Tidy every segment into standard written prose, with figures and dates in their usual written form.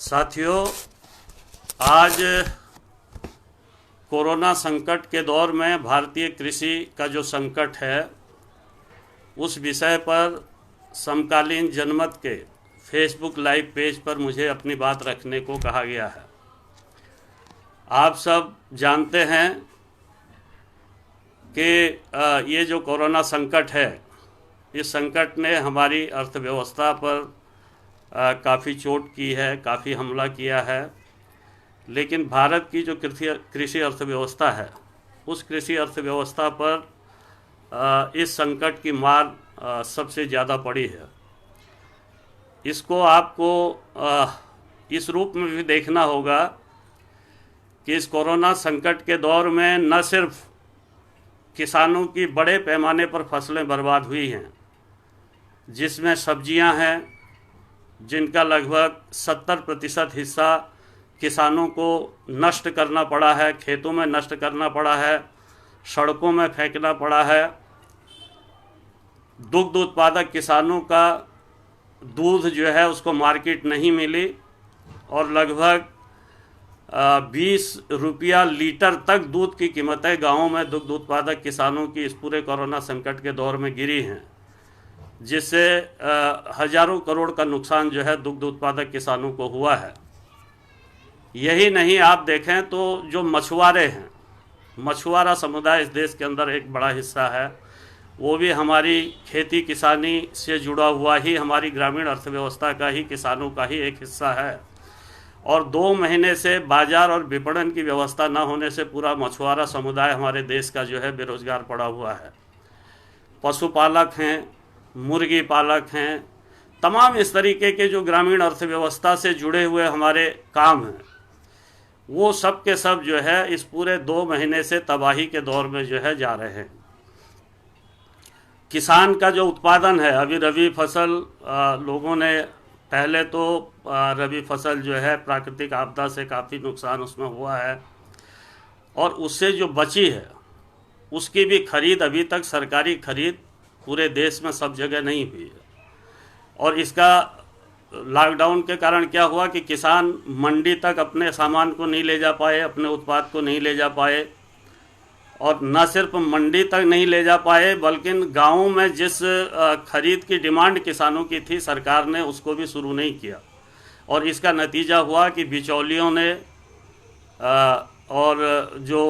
साथियों, आज कोरोना संकट के दौर में भारतीय कृषि का जो संकट है उस विषय पर समकालीन जनमत के फेसबुक लाइव पेज पर मुझे अपनी बात रखने को कहा गया है। आप सब जानते हैं कि ये जो कोरोना संकट है, इस संकट ने हमारी अर्थव्यवस्था पर काफ़ी चोट की है, काफ़ी हमला किया है। लेकिन भारत की जो कृषि अर्थव्यवस्था है, उस कृषि अर्थव्यवस्था पर इस संकट की मार सबसे ज़्यादा पड़ी है। इसको आपको इस रूप में भी देखना होगा कि इस कोरोना संकट के दौर में न सिर्फ किसानों की बड़े पैमाने पर फसलें बर्बाद हुई हैं, जिसमें सब्जियां हैं जिनका लगभग 70% हिस्सा किसानों को नष्ट करना पड़ा है, खेतों में नष्ट करना पड़ा है, सड़कों में फेंकना पड़ा है। दुग्ध उत्पादक किसानों का दूध जो है उसको मार्केट नहीं मिली और लगभग 20 रुपया लीटर तक दूध की कीमतें गाँवों में दुग्ध उत्पादक किसानों की इस पूरे कोरोना संकट के दौर में गिरी हैं, जिससे हजारों करोड़ का नुकसान जो है दुग्ध उत्पादक किसानों को हुआ है। यही नहीं, आप देखें तो जो मछुआरे हैं, मछुआरा समुदाय इस देश के अंदर एक बड़ा हिस्सा है, वो भी हमारी खेती किसानी से जुड़ा हुआ ही हमारी ग्रामीण अर्थव्यवस्था का ही, किसानों का ही एक हिस्सा है। और 2 महीने से बाजार और विपणन की व्यवस्था न होने से पूरा मछुआरा समुदाय हमारे देश का जो है बेरोजगार पड़ा हुआ है। पशुपालक हैं, मुर्गी पालक हैं, तमाम इस तरीके के जो ग्रामीण अर्थव्यवस्था से जुड़े हुए हमारे काम हैं, वो सब के सब जो है इस पूरे 2 महीने से तबाही के दौर में जो है जा रहे हैं। किसान का जो उत्पादन है, अभी रबी फसल लोगों ने पहले तो रबी फसल जो है प्राकृतिक आपदा से काफ़ी नुकसान उसमें हुआ है और उससे जो बची है उसकी भी खरीद अभी तक सरकारी खरीद पूरे देश में सब जगह नहीं हुई है। और इसका लॉकडाउन के कारण क्या हुआ कि किसान मंडी तक अपने सामान को नहीं ले जा पाए, अपने उत्पाद को नहीं ले जा पाए, और न सिर्फ मंडी तक नहीं ले जा पाए बल्कि गाँवों में जिस खरीद की डिमांड किसानों की थी, सरकार ने उसको भी शुरू नहीं किया। और इसका नतीजा हुआ कि बिचौलियों ने और जो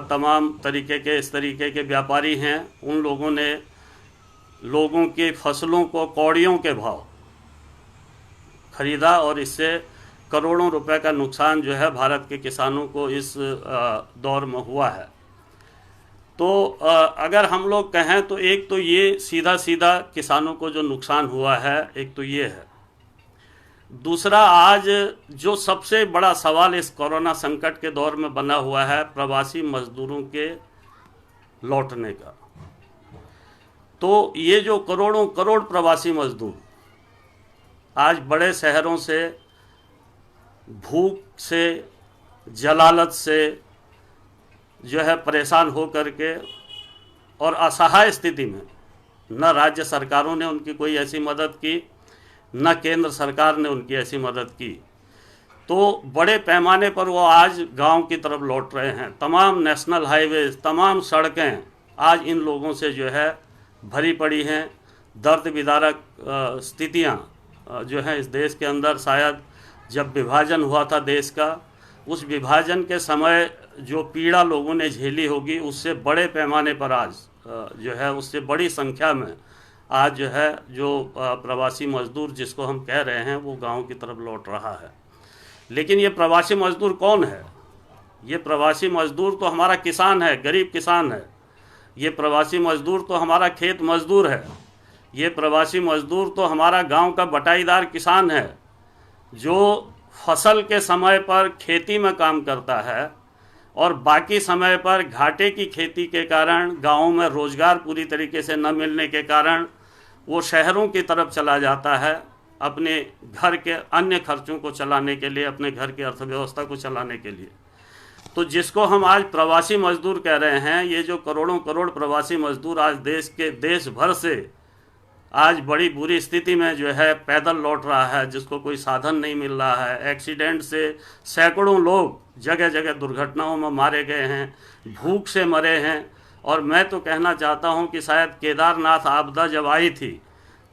तमाम तरीके के इस तरीके के व्यापारी हैं, उन लोगों ने लोगों की फसलों को कौड़ियों के भाव खरीदा और इससे करोड़ों रुपए का नुकसान जो है भारत के किसानों को इस दौर में हुआ है। तो अगर हम लोग कहें तो एक तो ये सीधा सीधा किसानों को जो नुकसान हुआ है, एक तो ये है। दूसरा, आज जो सबसे बड़ा सवाल इस कोरोना संकट के दौर में बना हुआ है, प्रवासी मजदूरों के लौटने का। तो ये जो करोड़ों करोड़ प्रवासी मजदूर आज बड़े शहरों से भूख से, जलालत से जो है परेशान हो करके और असहाय स्थिति में, न राज्य सरकारों ने उनकी कोई ऐसी मदद की, न केंद्र सरकार ने उनकी ऐसी मदद की, तो बड़े पैमाने पर वो आज गांव की तरफ लौट रहे हैं। तमाम नेशनल हाईवेज, तमाम सड़कें आज इन लोगों से जो है भरी पड़ी हैं। दर्द विदारक स्थितियाँ जो हैं इस देश के अंदर, शायद जब विभाजन हुआ था देश का, उस विभाजन के समय जो पीड़ा लोगों ने झेली होगी, उससे बड़े पैमाने पर आज जो है, उससे बड़ी संख्या में आज जो है जो प्रवासी मजदूर जिसको हम कह रहे हैं, वो गांव की तरफ लौट रहा है। लेकिन ये प्रवासी मजदूर कौन है? ये प्रवासी मजदूर तो हमारा किसान है, गरीब किसान है। ये प्रवासी मजदूर तो हमारा खेत मजदूर है। ये प्रवासी मजदूर तो हमारा गांव का बटाईदार किसान है, जो फसल के समय पर खेती में काम करता है और बाकी समय पर घाटे की खेती के कारण, गाँव में रोज़गार पूरी तरीके से न मिलने के कारण वो शहरों की तरफ चला जाता है अपने घर के अन्य खर्चों को चलाने के लिए, अपने घर की अर्थव्यवस्था को चलाने के लिए। तो जिसको हम आज प्रवासी मजदूर कह रहे हैं, ये जो करोड़ों करोड़ प्रवासी मजदूर आज देश भर से आज बड़ी बुरी स्थिति में जो है पैदल लौट रहा है, जिसको कोई साधन नहीं मिल रहा है। एक्सीडेंट से सैकड़ों लोग जगह जगह दुर्घटनाओं में मारे गए हैं, भूख से मरे हैं। और मैं तो कहना चाहता हूं कि शायद केदारनाथ आपदा जब आई थी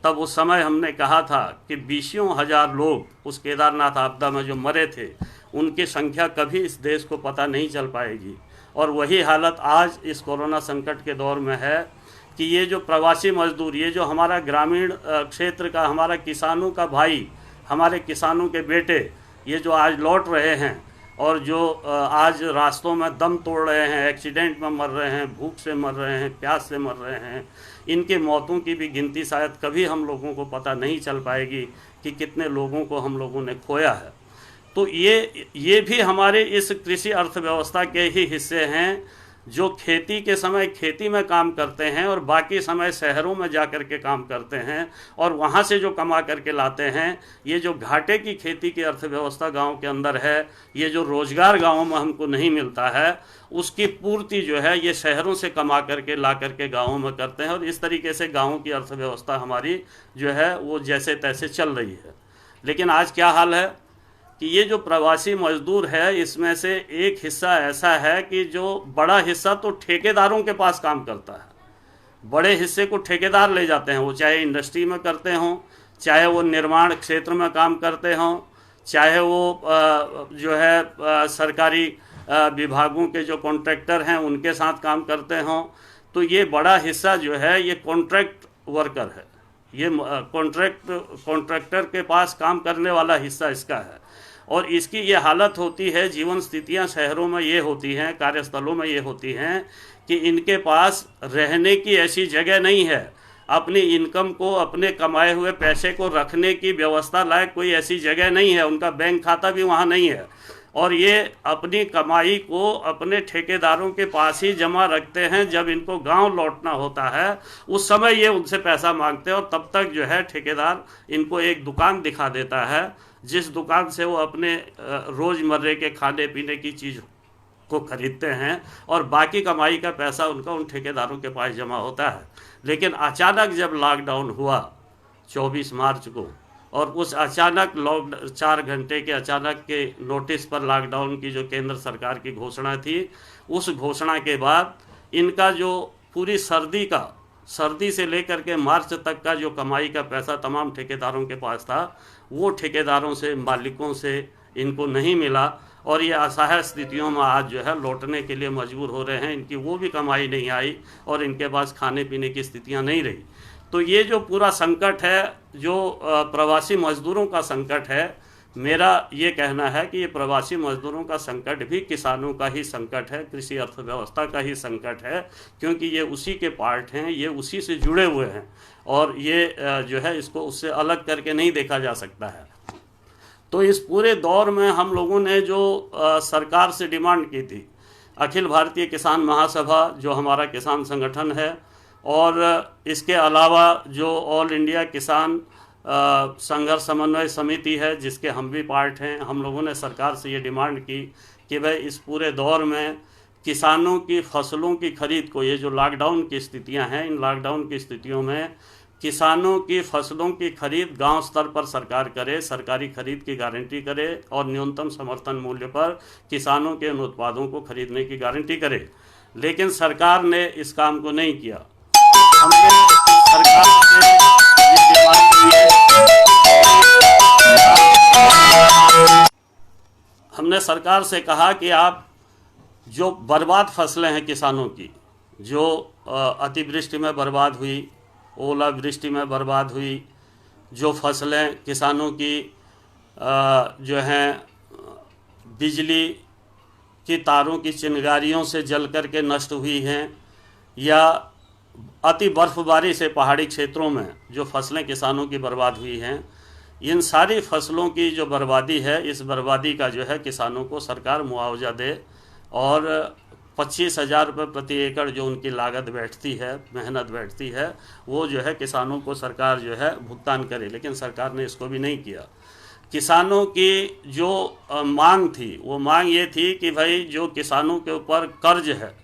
तब उस समय हमने कहा था कि 20,000 लोग उस केदारनाथ आपदा में जो मरे थे उनकी संख्या कभी इस देश को पता नहीं चल पाएगी। और वही हालत आज इस कोरोना संकट के दौर में है कि ये जो प्रवासी मजदूर, ये जो हमारा ग्रामीण क्षेत्र का, हमारा किसानों का भाई, हमारे किसानों के बेटे, ये जो आज लौट रहे हैं और जो आज रास्तों में दम तोड़ रहे हैं, एक्सीडेंट में मर रहे हैं, भूख से मर रहे हैं, प्यास से मर रहे हैं, इनके मौतों की भी गिनती शायद कभी हम लोगों को पता नहीं चल पाएगी कि कितने लोगों को हम लोगों ने खोया है। तो ये भी हमारे इस कृषि अर्थव्यवस्था के ही हिस्से हैं, जो खेती के समय खेती में काम करते हैं और बाकी समय शहरों में जा कर के काम करते हैं और वहाँ से जो कमा करके लाते हैं। ये जो घाटे की खेती की अर्थव्यवस्था गांव के अंदर है, ये जो रोज़गार गांवों में हमको नहीं मिलता है, उसकी पूर्ति जो है ये शहरों से कमा करके ला करके गाँवों में करते हैं। और इस तरीके से गाँवों की अर्थव्यवस्था हमारी जो है वो जैसे तैसे चल रही है। लेकिन आज क्या हाल है कि ये जो प्रवासी मजदूर है, इसमें से एक हिस्सा ऐसा है कि जो बड़ा हिस्सा तो ठेकेदारों के पास काम करता है। बड़े हिस्से को ठेकेदार ले जाते हैं, वो चाहे इंडस्ट्री में करते हों, चाहे वो निर्माण क्षेत्र में काम करते हों, चाहे वो जो है सरकारी विभागों के जो कॉन्ट्रैक्टर हैं उनके साथ काम करते हों। तो ये बड़ा हिस्सा जो है ये कॉन्ट्रैक्ट वर्कर है, ये कॉन्ट्रैक्टर के पास काम करने वाला हिस्सा इसका है। और इसकी ये हालत होती है, जीवन स्थितियां शहरों में ये होती हैं, कार्यस्थलों में ये होती हैं कि इनके पास रहने की ऐसी जगह नहीं है, अपनी इनकम को, अपने कमाए हुए पैसे को रखने की व्यवस्था लायक कोई ऐसी जगह नहीं है, उनका बैंक खाता भी वहाँ नहीं है। और ये अपनी कमाई को अपने ठेकेदारों के पास ही जमा रखते हैं। जब इनको गांव लौटना होता है उस समय ये उनसे पैसा मांगते हैं और तब तक जो है ठेकेदार इनको एक दुकान दिखा देता है, जिस दुकान से वो अपने रोज़मर्रे के खाने पीने की चीज़ को खरीदते हैं और बाकी कमाई का पैसा उनका उन ठेकेदारों के पास जमा होता है। लेकिन अचानक जब लॉकडाउन हुआ 24 मार्च को, और उस अचानक 4 घंटे के अचानक के नोटिस पर लॉकडाउन की जो केंद्र सरकार की घोषणा थी, उस घोषणा के बाद इनका जो पूरी सर्दी से लेकर के मार्च तक का जो कमाई का पैसा तमाम ठेकेदारों के पास था, वो ठेकेदारों से, मालिकों से इनको नहीं मिला और ये असहाय स्थितियों में आज जो है लौटने के लिए मजबूर हो रहे हैं। इनकी वो भी कमाई नहीं आई और इनके पास खाने पीने की स्थितियां नहीं रही। तो ये जो पूरा संकट है, जो प्रवासी मजदूरों का संकट है, मेरा ये कहना है कि ये प्रवासी मजदूरों का संकट भी किसानों का ही संकट है, कृषि अर्थव्यवस्था का ही संकट है, क्योंकि ये उसी के पार्ट हैं, ये उसी से जुड़े हुए हैं और ये जो है इसको उससे अलग करके नहीं देखा जा सकता है। तो इस पूरे दौर में हम लोगों ने जो सरकार से डिमांड की थी, अखिल भारतीय किसान महासभा जो हमारा किसान संगठन है और इसके अलावा जो ऑल इंडिया किसान संघर्ष समन्वय समिति है जिसके हम भी पार्ट हैं, हम लोगों ने सरकार से ये डिमांड की कि भाई इस पूरे दौर में किसानों की फसलों की खरीद को, ये जो लॉकडाउन की स्थितियां हैं, इन लॉकडाउन की स्थितियों में किसानों की फसलों की खरीद गांव स्तर पर सरकार करे, सरकारी खरीद की गारंटी करे और न्यूनतम समर्थन मूल्य पर किसानों के उन उत्पादों को खरीदने की गारंटी करे। लेकिन सरकार ने इस काम को नहीं किया। हमने सरकार से ये डिमांड की है, हमने सरकार से कहा कि आप जो बर्बाद फसलें हैं किसानों की, जो अतिवृष्टि में बर्बाद हुई, ओलावृष्टि में बर्बाद हुई, जो फसलें किसानों की जो हैं बिजली की तारों की चिंगारियों से जल कर के नष्ट हुई हैं, या अति बर्फबारी से पहाड़ी क्षेत्रों में जो फसलें किसानों की बर्बाद हुई हैं, इन सारी फसलों की जो बर्बादी है, इस बर्बादी का जो है किसानों को सरकार मुआवजा दे और 25,000 रुपये प्रति एकड़ जो उनकी लागत बैठती है, मेहनत बैठती है, वो जो है किसानों को सरकार जो है भुगतान करे। लेकिन सरकार ने इसको भी नहीं किया। किसानों की जो मांग थी, वो मांग ये थी कि भाई जो किसानों के ऊपर कर्ज है,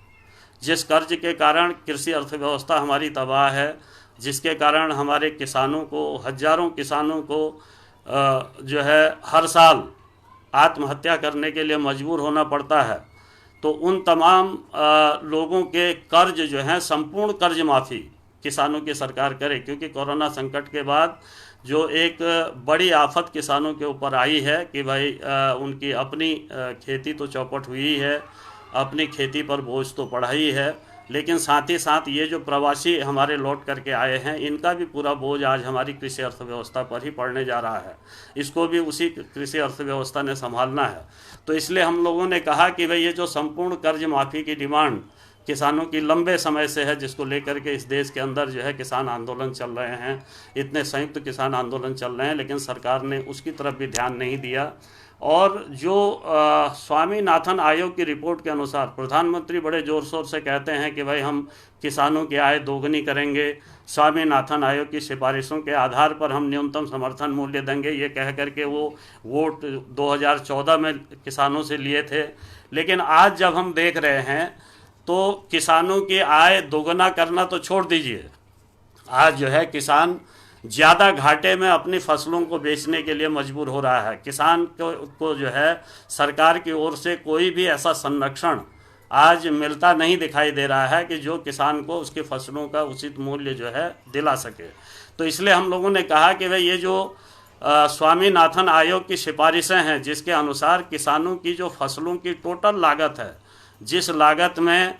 जिस कर्ज के कारण कृषि अर्थव्यवस्था हमारी तबाह है, जिसके कारण हमारे किसानों को, हजारों किसानों को जो है हर साल आत्महत्या करने के लिए मजबूर होना पड़ता है। तो उन तमाम लोगों के कर्ज जो हैं, संपूर्ण कर्ज माफ़ी किसानों की सरकार करे, क्योंकि कोरोना संकट के बाद जो एक बड़ी आफत किसानों के ऊपर आई है कि भाई उनकी अपनी खेती तो चौपट हुई ही है, अपनी खेती पर बोझ तो पड़ा ही है, लेकिन साथ ही साथ ये जो प्रवासी हमारे लौट करके आए हैं, इनका भी पूरा बोझ आज हमारी कृषि अर्थव्यवस्था पर ही पड़ने जा रहा है। इसको भी उसी कृषि अर्थव्यवस्था ने संभालना है। तो इसलिए हम लोगों ने कहा कि भाई ये जो संपूर्ण कर्ज माफ़ी की डिमांड किसानों की लंबे समय से है, जिसको लेकर के इस देश के अंदर जो है किसान आंदोलन चल रहे हैं, इतने संयुक्त किसान आंदोलन चल रहे हैं, लेकिन सरकार ने उसकी तरफ भी ध्यान नहीं दिया। और जो स्वामीनाथन आयोग की रिपोर्ट के अनुसार प्रधानमंत्री बड़े ज़ोर शोर से कहते हैं कि भाई हम किसानों की आय दोगुनी करेंगे, स्वामीनाथन आयोग की सिफारिशों के आधार पर हम न्यूनतम समर्थन मूल्य देंगे, ये कह करके वो वोट 2014 में किसानों से लिए थे। लेकिन आज जब हम देख रहे हैं तो किसानों की आय दोगुना करना तो छोड़ दीजिए, आज जो है किसान ज़्यादा घाटे में अपनी फसलों को बेचने के लिए मजबूर हो रहा है। किसान को जो है सरकार की ओर से कोई भी ऐसा संरक्षण आज मिलता नहीं दिखाई दे रहा है कि जो किसान को उसकी फसलों का उचित मूल्य जो है दिला सके। तो इसलिए हम लोगों ने कहा कि भाई ये जो स्वामीनाथन आयोग की सिफारिशें हैं, जिसके अनुसार किसानों की जो फसलों की टोटल लागत है, जिस लागत में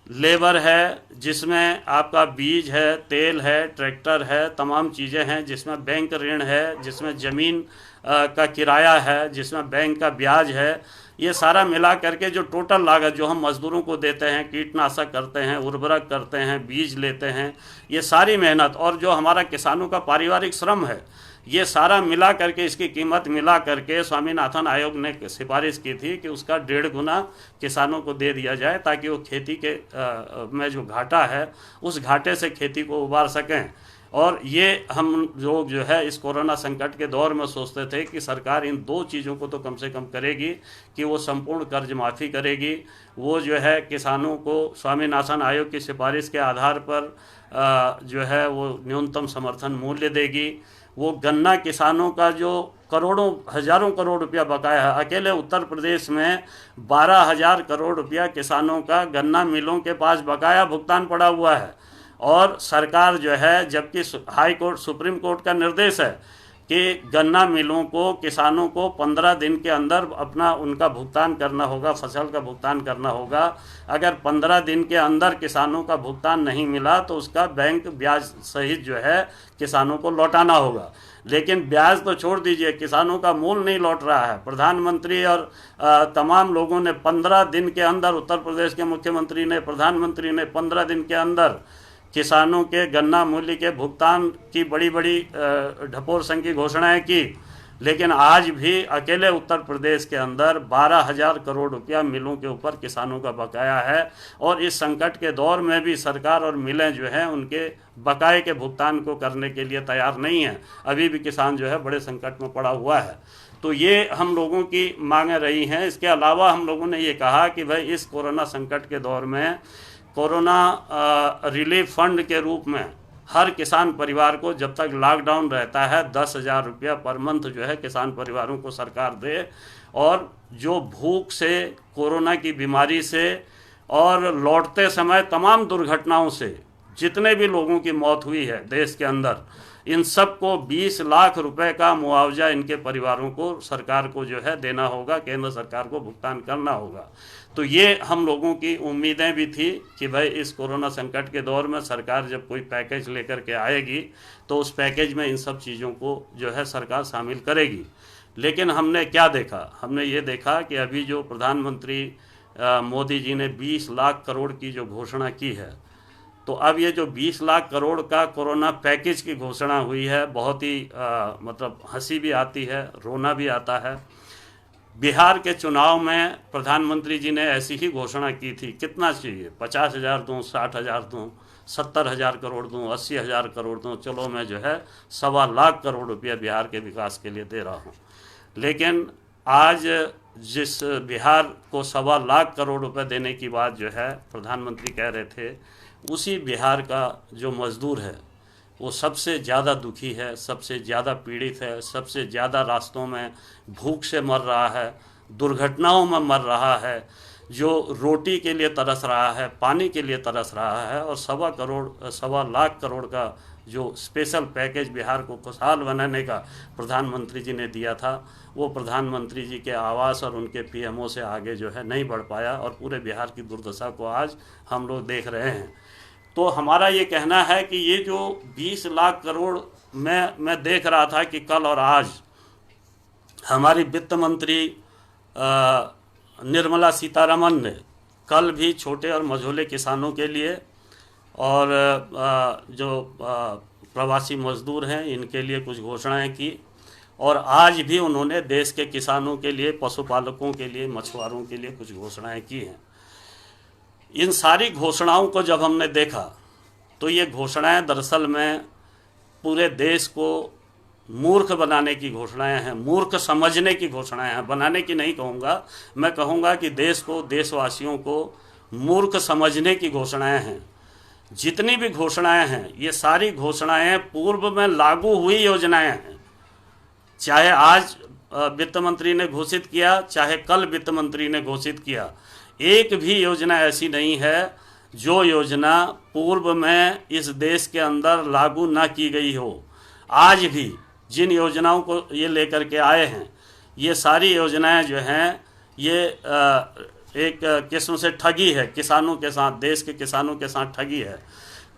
लेबर है, जिसमें आपका बीज है, तेल है, ट्रैक्टर है, तमाम चीज़ें हैं, जिसमें बैंक ऋण है, जिसमें ज़मीन का किराया है, जिसमें बैंक का ब्याज है, ये सारा मिला करके जो टोटल लागत जो हम मज़दूरों को देते हैं, कीटनाशक करते हैं, उर्वरक करते हैं, बीज लेते हैं, ये सारी मेहनत और जो हमारा किसानों का पारिवारिक श्रम है, ये सारा मिला करके इसकी कीमत मिला करके स्वामीनाथन आयोग ने सिफारिश की थी कि उसका 1.5 गुना किसानों को दे दिया जाए, ताकि वो खेती के में जो घाटा है उस घाटे से खेती को उबार सकें। और ये हम लोग जो है इस कोरोना संकट के दौर में सोचते थे कि सरकार इन दो चीज़ों को तो कम से कम करेगी कि वो संपूर्ण कर्ज माफ़ी करेगी, वो जो है किसानों को स्वामीनाथन आयोग की सिफारिश के आधार पर जो है वो न्यूनतम समर्थन मूल्य देगी, वो गन्ना किसानों का जो करोड़ों हज़ारों करोड़ रुपया बकाया है, अकेले उत्तर प्रदेश में 12,000 करोड़ रुपया किसानों का गन्ना मिलों के पास बकाया भुगतान पड़ा हुआ है। और सरकार जो है, जबकि हाई कोर्ट सुप्रीम कोर्ट का निर्देश है कि गन्ना मिलों को किसानों को 15 दिन के अंदर अपना उनका भुगतान करना होगा, फसल का भुगतान करना होगा। अगर 15 दिन के अंदर किसानों का भुगतान नहीं मिला तो उसका बैंक ब्याज सहित जो है किसानों को लौटाना होगा। लेकिन ब्याज तो छोड़ दीजिए, किसानों का मूल नहीं लौट रहा है। प्रधानमंत्री और तमाम लोगों ने 15 दिन के अंदर, उत्तर प्रदेश के मुख्यमंत्री ने, प्रधानमंत्री ने 15 दिन के अंदर किसानों के गन्ना मूल्य के भुगतान की बड़ी बड़ी ढपोर संघ की घोषणाएं की, लेकिन आज भी अकेले उत्तर प्रदेश के अंदर 12,000 करोड़ रुपया मिलों के ऊपर किसानों का बकाया है। और इस संकट के दौर में भी सरकार और मिलें जो हैं उनके बकाये के भुगतान को करने के लिए तैयार नहीं हैं। अभी भी किसान जो है बड़े संकट में पड़ा हुआ है। तो ये हम लोगों की मांगें रही हैं। इसके अलावा हम लोगों ने ये कहा कि भाई इस कोरोना संकट के दौर में कोरोना रिलीफ फंड के रूप में हर किसान परिवार को जब तक लॉकडाउन रहता है 10,000 रुपया पर मंथ जो है किसान परिवारों को सरकार दे। और जो भूख से, कोरोना की बीमारी से और लौटते समय तमाम दुर्घटनाओं से जितने भी लोगों की मौत हुई है देश के अंदर, इन सब को 20 लाख रुपए का मुआवजा इनके परिवारों को सरकार को जो है देना होगा, केंद्र सरकार को भुगतान करना होगा। तो ये हम लोगों की उम्मीदें भी थी कि भाई इस कोरोना संकट के दौर में सरकार जब कोई पैकेज लेकर के आएगी तो उस पैकेज में इन सब चीज़ों को जो है सरकार शामिल करेगी। लेकिन हमने क्या देखा? हमने ये देखा कि अभी जो प्रधानमंत्री मोदी जी ने 20 लाख करोड़ की जो घोषणा की है, तो अब ये जो 20 लाख करोड़ का कोरोना पैकेज की घोषणा हुई है, बहुत ही मतलब हंसी भी आती है, रोना भी आता है। बिहार के चुनाव में प्रधानमंत्री जी ने ऐसी ही घोषणा की थी, कितना चाहिए, 50,000 दूँ, 60,000 दूँ, 70,000 करोड़ दूँ, 80,000 करोड़ दूँ, चलो मैं जो है 1.25 लाख करोड़ रुपया बिहार के विकास के लिए दे रहा हूँ। लेकिन आज जिस बिहार को 1.25 लाख करोड़ रुपए देने की बात जो है प्रधानमंत्री कह रहे थे, उसी बिहार का जो मज़दूर है, वो सबसे ज़्यादा दुखी है, सबसे ज़्यादा पीड़ित है, सबसे ज़्यादा रास्तों में भूख से मर रहा है, दुर्घटनाओं में मर रहा है, जो रोटी के लिए तरस रहा है, पानी के लिए तरस रहा है। और 1.25 लाख करोड़ का जो स्पेशल पैकेज बिहार को खुशहाल बनाने का प्रधानमंत्री जी ने दिया था, वो प्रधानमंत्री जी के आवास और उनके पीएमओ से आगे जो है नहीं बढ़ पाया, और पूरे बिहार की दुर्दशा को आज हम लोग देख रहे हैं। तो हमारा ये कहना है कि ये जो 20 लाख करोड़ मैं देख रहा था कि कल और आज हमारी वित्त मंत्री निर्मला सीतारमन ने कल भी छोटे और मझोले किसानों के लिए और जो प्रवासी मजदूर हैं इनके लिए कुछ घोषणाएं की, और आज भी उन्होंने देश के किसानों के लिए, पशुपालकों के लिए, मछुआरों के लिए कुछ घोषणाएं की हैं। इन सारी घोषणाओं को जब हमने देखा तो ये घोषणाएं दरअसल में पूरे देश को मूर्ख बनाने की घोषणाएं हैं, मूर्ख समझने की घोषणाएं हैं। बनाने की नहीं कहूँगा, मैं कहूँगा कि देश को, देशवासियों को मूर्ख समझने की घोषणाएं हैं। जितनी भी घोषणाएं हैं ये सारी घोषणाएं पूर्व में लागू हुई योजनाएं हैं। चाहे आज वित्त मंत्री ने घोषित किया, चाहे कल वित्त मंत्री ने घोषित किया, एक भी योजना ऐसी नहीं है जो योजना पूर्व में इस देश के अंदर लागू ना की गई हो। आज भी जिन योजनाओं को ये लेकर के आए हैं, ये सारी योजनाएं जो हैं ये एक किस्म से ठगी है किसानों के साथ, देश के किसानों के साथ ठगी है।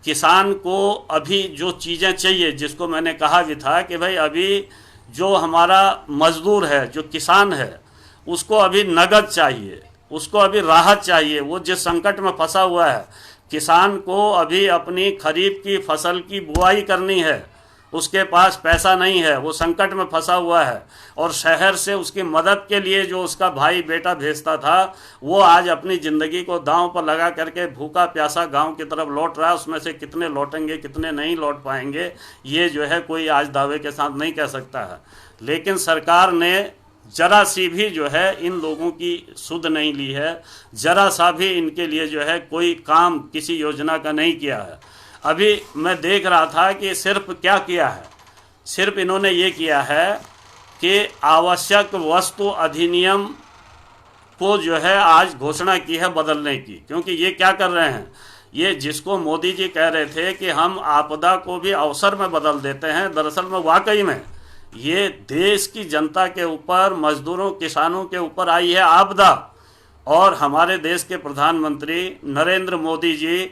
किसान को अभी जो चीज़ें चाहिए, जिसको मैंने कहा भी था कि भाई अभी जो हमारा मजदूर है, जो किसान है, उसको अभी नगद चाहिए, उसको अभी राहत चाहिए। वो जिस संकट में फंसा हुआ है, किसान को अभी अपनी खरीफ की फसल की बुआई करनी है, उसके पास पैसा नहीं है, वो संकट में फंसा हुआ है, और शहर से उसकी मदद के लिए जो उसका भाई बेटा भेजता था, वो आज अपनी ज़िंदगी को दांव पर लगा करके भूखा प्यासा गांव की तरफ लौट रहा है। उसमें से कितने लौटेंगे, कितने नहीं लौट पाएंगे, ये जो है कोई आज दावे के साथ नहीं कह सकता है। लेकिन सरकार ने जरा सी भी जो है इन लोगों की सुध नहीं ली है, जरा सा भी इनके लिए जो है कोई काम किसी योजना का नहीं किया है। अभी मैं देख रहा था कि सिर्फ क्या किया है, सिर्फ इन्होंने ये किया है कि आवश्यक वस्तु अधिनियम को जो है आज घोषणा की है बदलने की। क्योंकि ये क्या कर रहे हैं, ये जिसको मोदी जी कह रहे थे कि हम आपदा को भी अवसर में बदल देते हैं, दरअसल में वाकई में ये देश की जनता के ऊपर, मजदूरों, किसानों के ऊपर आई है आपदा। और हमारे देश के प्रधानमंत्री नरेंद्र मोदी जी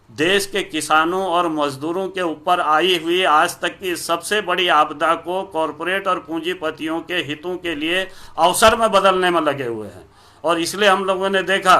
देश के किसानों और मजदूरों के ऊपर आई हुई आज तक की सबसे बड़ी आपदा को कॉरपोरेट और पूंजीपतियों के हितों के लिए अवसर में बदलने में लगे हुए हैं। और इसलिए हम लोगों ने देखा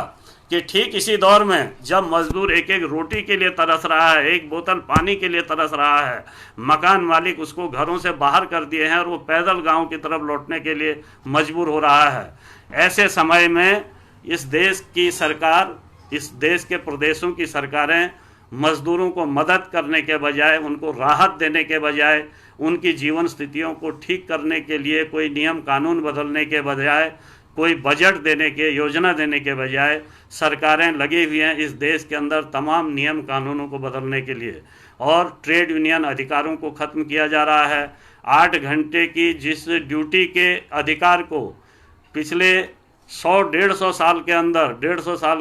कि ठीक इसी दौर में जब मजदूर एक एक रोटी के लिए तरस रहा है, एक बोतल पानी के लिए तरस रहा है, मकान मालिक उसको घरों से बाहर कर दिए हैं और वो पैदल गांव की तरफ लौटने के लिए मजबूर हो रहा है, ऐसे समय में इस देश की सरकार, इस देश के प्रदेशों की सरकारें मजदूरों को मदद करने के बजाय, उनको राहत देने के बजाय, उनकी जीवन स्थितियों को ठीक करने के लिए कोई नियम कानून बदलने के बजाय, कोई बजट देने के, योजना देने के बजाय सरकारें लगी हुई हैं इस देश के अंदर तमाम नियम कानूनों को बदलने के लिए। और ट्रेड यूनियन अधिकारों को ख़त्म किया जा रहा है। 8 घंटे की जिस ड्यूटी के अधिकार को पिछले 100-150 साल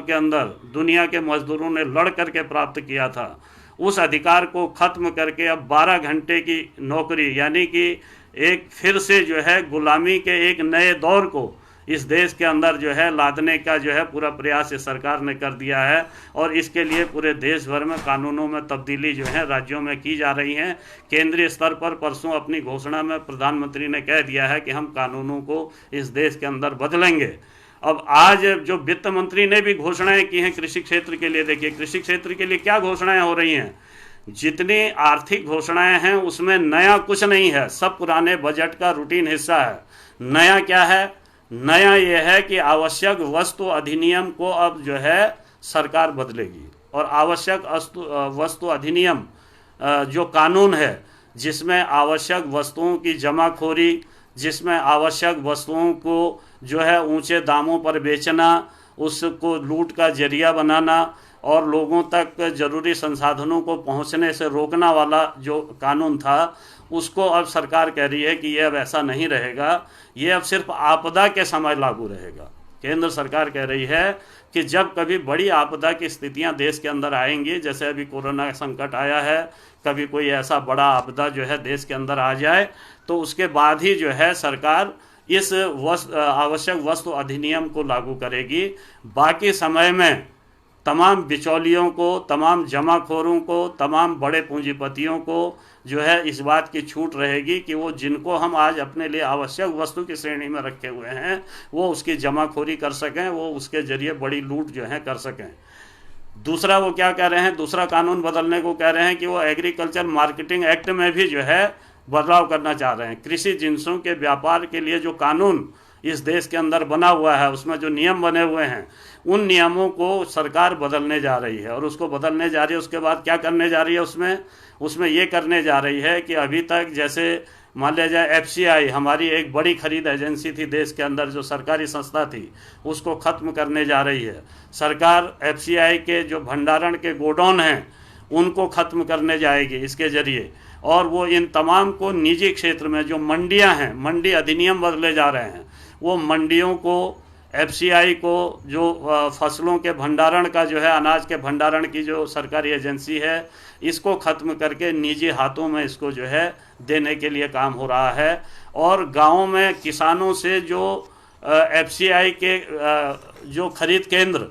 के अंदर दुनिया के मजदूरों ने लड़ करके प्राप्त किया था, उस अधिकार को ख़त्म करके अब 12 घंटे की नौकरी, यानी कि एक फिर से जो है गुलामी के एक नए दौर को इस देश के अंदर जो है लादने का जो है पूरा प्रयास इस सरकार ने कर दिया है। और इसके लिए पूरे देश भर में कानूनों में तब्दीली जो है राज्यों में की जा रही हैं। केंद्रीय स्तर पर परसों अपनी घोषणा में प्रधानमंत्री ने कह दिया है कि हम कानूनों को इस देश के अंदर बदलेंगे। अब आज जो वित्त मंत्री ने भी घोषणाएं की हैं कृषि क्षेत्र के लिए, देखिए कृषि क्षेत्र के लिए क्या घोषणाएं हो रही हैं। जितनी आर्थिक घोषणाएं हैं उसमें नया कुछ नहीं है, सब पुराने बजट का रूटीन हिस्सा है। नया क्या है? नया ये है कि आवश्यक वस्तु अधिनियम को अब जो है सरकार बदलेगी, और आवश्यक वस्तु अधिनियम जो कानून है जिसमें आवश्यक वस्तुओं की जमाखोरी, जिसमें आवश्यक वस्तुओं को जो है ऊंचे दामों पर बेचना, उसको लूट का जरिया बनाना, और लोगों तक ज़रूरी संसाधनों को पहुंचने से रोकना वाला जो कानून था, उसको अब सरकार कह रही है कि ये अब ऐसा नहीं रहेगा, ये अब सिर्फ आपदा के समय लागू रहेगा। केंद्र सरकार कह रही है कि जब कभी बड़ी आपदा की स्थितियां देश के अंदर आएंगी, जैसे अभी कोरोना संकट आया है, कभी कोई ऐसा बड़ा आपदा जो है देश के अंदर आ जाए, तो उसके बाद ही जो है सरकार इस आवश्यक वस्तु अधिनियम को लागू करेगी। बाकी समय में तमाम बिचौलियों को, तमाम जमाखोरों को, तमाम बड़े पूंजीपतियों को जो है इस बात की छूट रहेगी कि वो जिनको हम आज अपने लिए आवश्यक वस्तु की श्रेणी में रखे हुए हैं, वो उसकी जमाखोरी कर सकें, वो उसके जरिए बड़ी लूट जो है कर सकें। दूसरा वो क्या कह रहे हैं, दूसरा कानून बदलने को कह रहे हैं कि वो एग्रीकल्चर मार्केटिंग एक्ट में भी जो है बदलाव करना चाह रहे हैं। कृषि जिन्सों के व्यापार के लिए जो कानून इस देश के अंदर बना हुआ है, उसमें जो नियम बने हुए हैं, उन नियमों को सरकार बदलने जा रही है। और उसको बदलने जा रही है, उसके बाद क्या करने जा रही है, उसमें ये करने जा रही है कि अभी तक जैसे मान लिया जाए एफसीआई, हमारी एक बड़ी खरीद एजेंसी थी देश के अंदर, जो सरकारी संस्था थी, उसको ख़त्म करने जा रही है। सरकार एफसीआई के जो भंडारण के गोडाउन हैं उनको ख़त्म करने जाएगी इसके ज़रिए, और वो इन तमाम को निजी क्षेत्र में जो मंडियां हैं, मंडी अधिनियम बदले जा रहे हैं, वो मंडियों को, एफसीआई को, जो फसलों के भंडारण का जो है, अनाज के भंडारण की जो सरकारी एजेंसी है, इसको ख़त्म करके निजी हाथों में इसको जो है देने के लिए काम हो रहा है। और गाँवों में किसानों से जो एफसीआई के जो खरीद केंद्र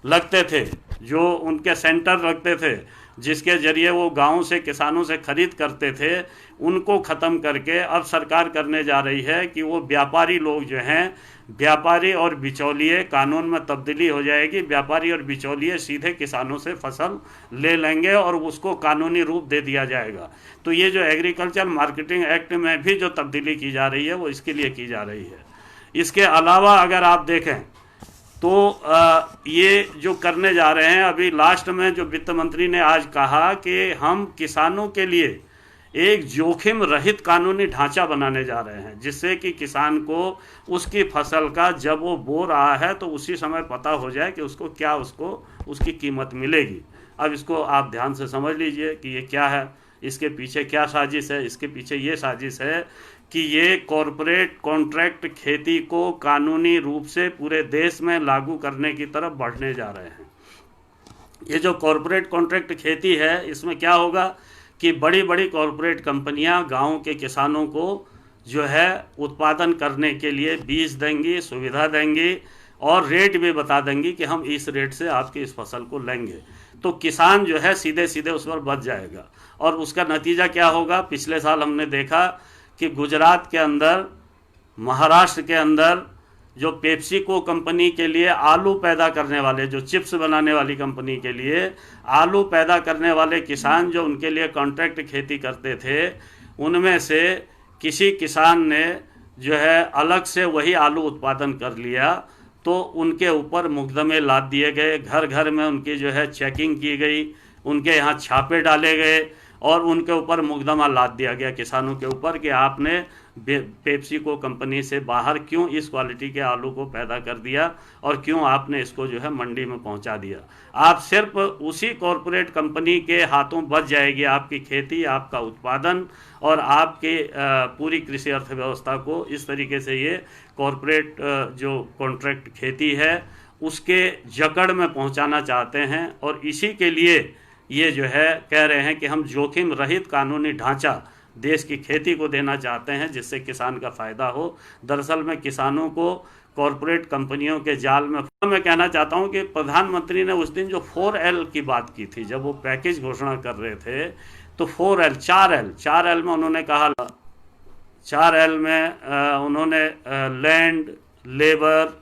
लगते थे, जो उनके सेंटर लगते थे, जिसके ज़रिए वो गाँव से किसानों से खरीद करते थे, उनको ख़त्म करके अब सरकार करने जा रही है कि वो व्यापारी लोग जो हैं, व्यापारी और बिचौलिए, कानून में तब्दीली हो जाएगी। व्यापारी और बिचौलिए सीधे किसानों से फसल ले लेंगे और उसको कानूनी रूप दे दिया जाएगा। तो ये जो एग्रीकल्चर मार्केटिंग एक्ट में भी जो तब्दीली की जा रही है, वो इसके लिए की जा रही है। इसके अलावा अगर आप देखें तो ये जो करने जा रहे हैं, अभी लास्ट में जो वित्त मंत्री ने आज कहा कि हम किसानों के लिए एक जोखिम रहित कानूनी ढांचा बनाने जा रहे हैं, जिससे कि किसान को उसकी फसल का जब वो बो रहा है तो उसी समय पता हो जाए कि उसको क्या उसकी कीमत मिलेगी। अब इसको आप ध्यान से समझ लीजिए कि ये क्या है, इसके पीछे क्या साजिश है। इसके पीछे ये साजिश है कि ये कॉरपोरेट कॉन्ट्रैक्ट खेती को कानूनी रूप से पूरे देश में लागू करने की तरफ बढ़ने जा रहे हैं। ये जो कॉरपोरेट कॉन्ट्रैक्ट खेती है, इसमें क्या होगा कि बड़ी बड़ी कॉरपोरेट कंपनियां गांव के किसानों को जो है उत्पादन करने के लिए बीज देंगी, सुविधा देंगी और रेट भी बता देंगी कि हम इस रेट से आपकी इस फसल को लेंगे। तो किसान जो है सीधे सीधे उस पर बच जाएगा। और उसका नतीजा क्या होगा, पिछले साल हमने देखा कि गुजरात के अंदर, महाराष्ट्र के अंदर जो पेप्सिको कंपनी के लिए आलू पैदा करने वाले, जो चिप्स बनाने वाली कंपनी के लिए आलू पैदा करने वाले किसान जो उनके लिए कॉन्ट्रैक्ट खेती करते थे, उनमें से किसी किसान ने जो है अलग से वही आलू उत्पादन कर लिया, तो उनके ऊपर मुकदमे लाद दिए गए, घर घर में उनकी जो है चेकिंग की गई, उनके यहाँ छापे डाले गए और उनके ऊपर मुकदमा लाद दिया गया किसानों के ऊपर कि आपने पेप्सिको कंपनी से बाहर क्यों इस क्वालिटी के आलू को पैदा कर दिया और क्यों आपने इसको जो है मंडी में पहुंचा दिया। आप सिर्फ उसी कॉरपोरेट कंपनी के हाथों बच जाएगी आपकी खेती, आपका उत्पादन और आपके पूरी कृषि अर्थव्यवस्था को। इस तरीके से ये कॉरपोरेट जो कॉन्ट्रैक्ट खेती है उसके जकड़ में पहुंचाना चाहते हैं। और इसी के लिए ये जो है कह रहे हैं कि हम जोखिम रहित कानूनी ढांचा देश की खेती को देना चाहते हैं, जिससे किसान का फ़ायदा हो। दरअसल में किसानों को कॉरपोरेट कंपनियों के जाल में मैं कहना चाहता हूं कि प्रधानमंत्री ने उस दिन जो 4L की बात की थी, जब वो पैकेज घोषणा कर रहे थे, तो 4L में उन्होंने कहा, 4L में उन्होंने लैंड, लेबर,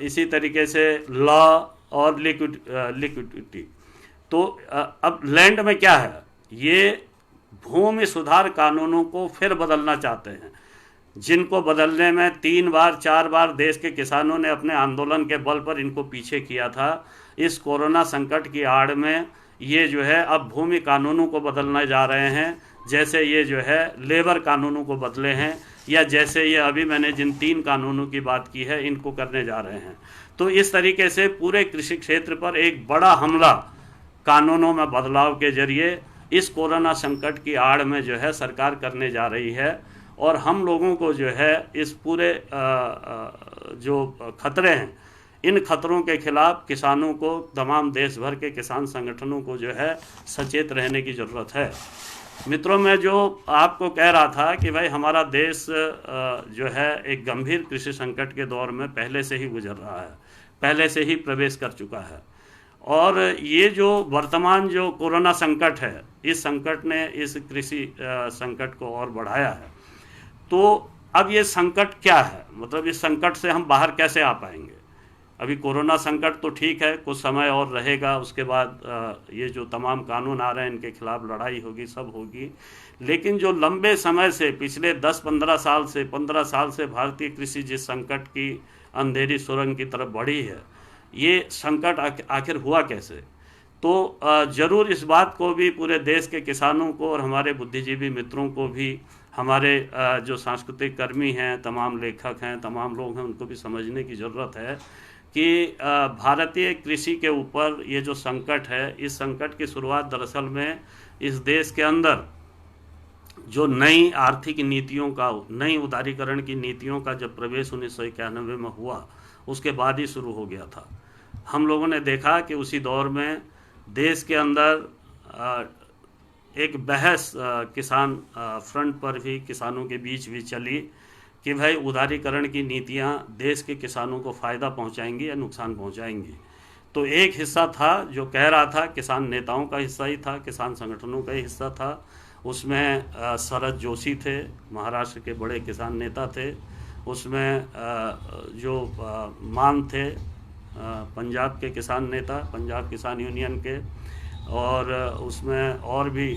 इसी तरीके से लॉ और लिक्विडिटी। तो अब लैंड में क्या है, ये भूमि सुधार कानूनों को फिर बदलना चाहते हैं, जिनको बदलने में 3 बार 4 बार देश के किसानों ने अपने आंदोलन के बल पर इनको पीछे किया था। इस कोरोना संकट की आड़ में ये जो है अब भूमि कानूनों को बदलने जा रहे हैं, जैसे ये जो है लेबर कानूनों को बदले हैं। या जैसे ये अभी मैंने जिन 3 कानूनों की बात की है इनको करने जा रहे हैं। तो इस तरीके से पूरे कृषि क्षेत्र पर एक बड़ा हमला कानूनों में बदलाव के जरिए इस कोरोना संकट की आड़ में जो है सरकार करने जा रही है। और हम लोगों को जो है इस पूरे जो खतरे हैं, इन खतरों के खिलाफ किसानों को, तमाम देश भर के किसान संगठनों को जो है सचेत रहने की ज़रूरत है। मित्रों, मैं जो आपको कह रहा था कि भाई हमारा देश जो है एक गंभीर कृषि संकट के दौर में पहले से ही गुजर रहा है, पहले से ही प्रवेश कर चुका है। और ये जो वर्तमान जो कोरोना संकट है, इस संकट ने इस कृषि संकट को और बढ़ाया है। तो अब ये संकट क्या है, मतलब इस संकट से हम बाहर कैसे आ पाएंगे? अभी कोरोना संकट तो ठीक है, कुछ समय और रहेगा, उसके बाद ये जो तमाम कानून आ रहे हैं इनके खिलाफ लड़ाई होगी, सब होगी। लेकिन जो लंबे समय से, पिछले 10-15 साल से, 15 साल से भारतीय कृषि जिस संकट की अंधेरी सुरंग की तरफ बढ़ी है, ये संकट आखिर हुआ कैसे? तो ज़रूर इस बात को भी पूरे देश के किसानों को और हमारे बुद्धिजीवी मित्रों को भी, हमारे जो सांस्कृतिक कर्मी हैं, तमाम लेखक हैं, तमाम लोग हैं, उनको भी समझने की ज़रूरत है कि भारतीय कृषि के ऊपर ये जो संकट है, इस संकट की शुरुआत दरअसल में इस देश के अंदर जो नई आर्थिक नीतियों का, नई उदारीकरण की नीतियों का जब प्रवेश 1991 में हुआ, उसके बाद ही शुरू हो गया था। हम लोगों ने देखा कि उसी दौर में देश के अंदर एक बहस किसान फ्रंट पर भी, किसानों के बीच भी चली कि भाई उदारीकरण की नीतियां देश के किसानों को फ़ायदा पहुंचाएंगी या नुकसान पहुंचाएंगी। तो एक हिस्सा था जो कह रहा था, किसान नेताओं का हिस्सा ही था, किसान संगठनों का ही हिस्सा था। उसमें शरद जोशी थे, महाराष्ट्र के बड़े किसान नेता थे। उसमें जो मान थे, पंजाब के किसान नेता, पंजाब किसान यूनियन के, और उसमें और भी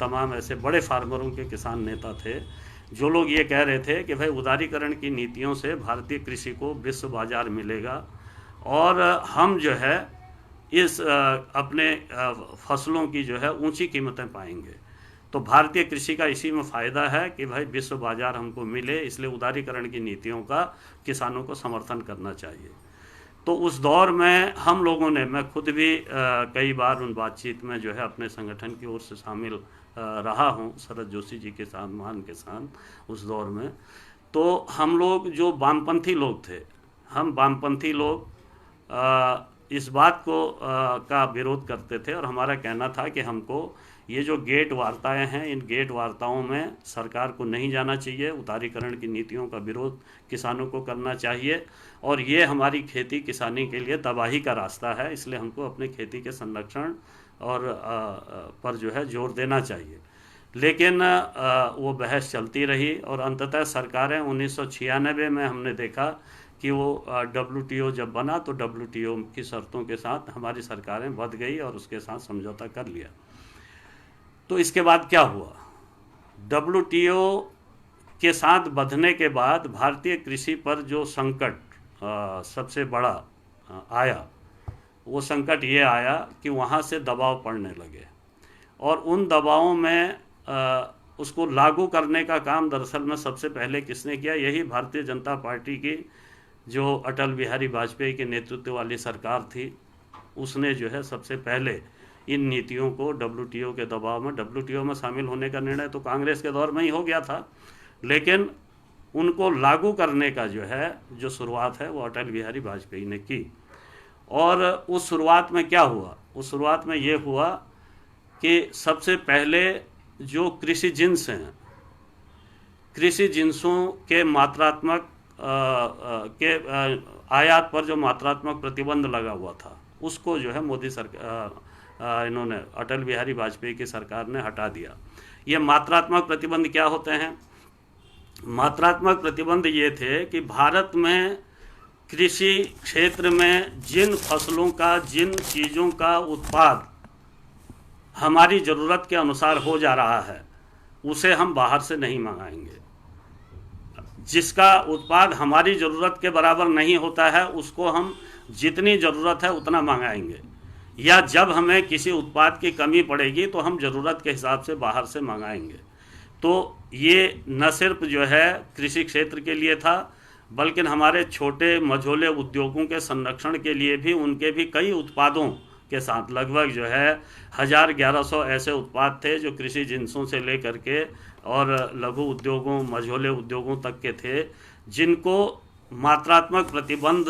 तमाम ऐसे बड़े फार्मरों के किसान नेता थे, जो लोग ये कह रहे थे कि भाई उदारीकरण की नीतियों से भारतीय कृषि को विश्व बाजार मिलेगा और हम जो है इस अपने फसलों की जो है ऊंची कीमतें पाएंगे। तो भारतीय कृषि का इसी में फ़ायदा है कि भाई विश्व बाजार हमको मिले, इसलिए उदारीकरण की नीतियों का किसानों को समर्थन करना चाहिए। तो उस दौर में हम लोगों ने, मैं खुद भी कई बार उन बातचीत में जो है अपने संगठन की ओर से शामिल रहा हूँ, शरद जोशी जी के साथ, मान के साथ उस दौर में। तो हम लोग जो वामपंथी लोग थे, हम वामपंथी लोग इस बात को का विरोध करते थे और हमारा कहना था कि हमको ये जो गेट वार्ताएं हैं, इन गेट वार्ताओं में सरकार को नहीं जाना चाहिए, उदारीकरण की नीतियों का विरोध किसानों को करना चाहिए और ये हमारी खेती किसानी के लिए तबाही का रास्ता है, इसलिए हमको अपने खेती के संरक्षण और पर जो है जोर देना चाहिए। लेकिन वो बहस चलती रही और अंततः सरकारें 1996 में हमने देखा कि वो WTO जब बना तो WTO की शर्तों के साथ हमारी सरकारें बंध गई और उसके साथ समझौता कर लिया। तो इसके बाद क्या हुआ? WTO के साथ बंधने के बाद भारतीय कृषि पर जो संकट सबसे बड़ा आया, वो संकट ये आया कि वहाँ से दबाव पड़ने लगे और उन दबावों में उसको लागू करने का काम दरअसल में सबसे पहले किसने किया? यही भारतीय जनता पार्टी की जो अटल बिहारी वाजपेयी के नेतृत्व वाली सरकार थी, उसने जो है सबसे पहले इन नीतियों को WTO के दबाव में, WTO में शामिल होने का निर्णय तो कांग्रेस के दौर में ही हो गया था, लेकिन उनको लागू करने का जो शुरुआत है वो अटल बिहारी वाजपेयी ने की। और उस शुरुआत में क्या हुआ? उस शुरुआत में ये हुआ कि सबसे पहले जो कृषि जिन्स हैं, कृषि जिन्सों के मात्रात्मक के आयात पर जो मात्रात्मक प्रतिबंध लगा हुआ था, उसको जो है मोदी सरकार, इन्होंने, अटल बिहारी वाजपेयी की सरकार ने हटा दिया। ये मात्रात्मक प्रतिबंध क्या होते हैं? मात्रात्मक प्रतिबंध ये थे कि भारत में कृषि क्षेत्र में जिन फसलों का, जिन चीज़ों का उत्पाद हमारी ज़रूरत के अनुसार हो जा रहा है, उसे हम बाहर से नहीं मंगाएंगे। जिसका उत्पाद हमारी ज़रूरत के बराबर नहीं होता है, उसको हम जितनी ज़रूरत है उतना मंगाएंगे, या जब हमें किसी उत्पाद की कमी पड़ेगी तो हम ज़रूरत के हिसाब से बाहर से मंगाएंगे। तो ये न सिर्फ जो है कृषि क्षेत्र के लिए था, बल्कि हमारे छोटे मझोले उद्योगों के संरक्षण के लिए भी उनके भी कई उत्पादों के साथ लगभग जो है 1100 ऐसे उत्पाद थे जो कृषि जिन्सों से लेकर के और लघु उद्योगों मझोले उद्योगों तक के थे, जिनको मात्रात्मक प्रतिबंध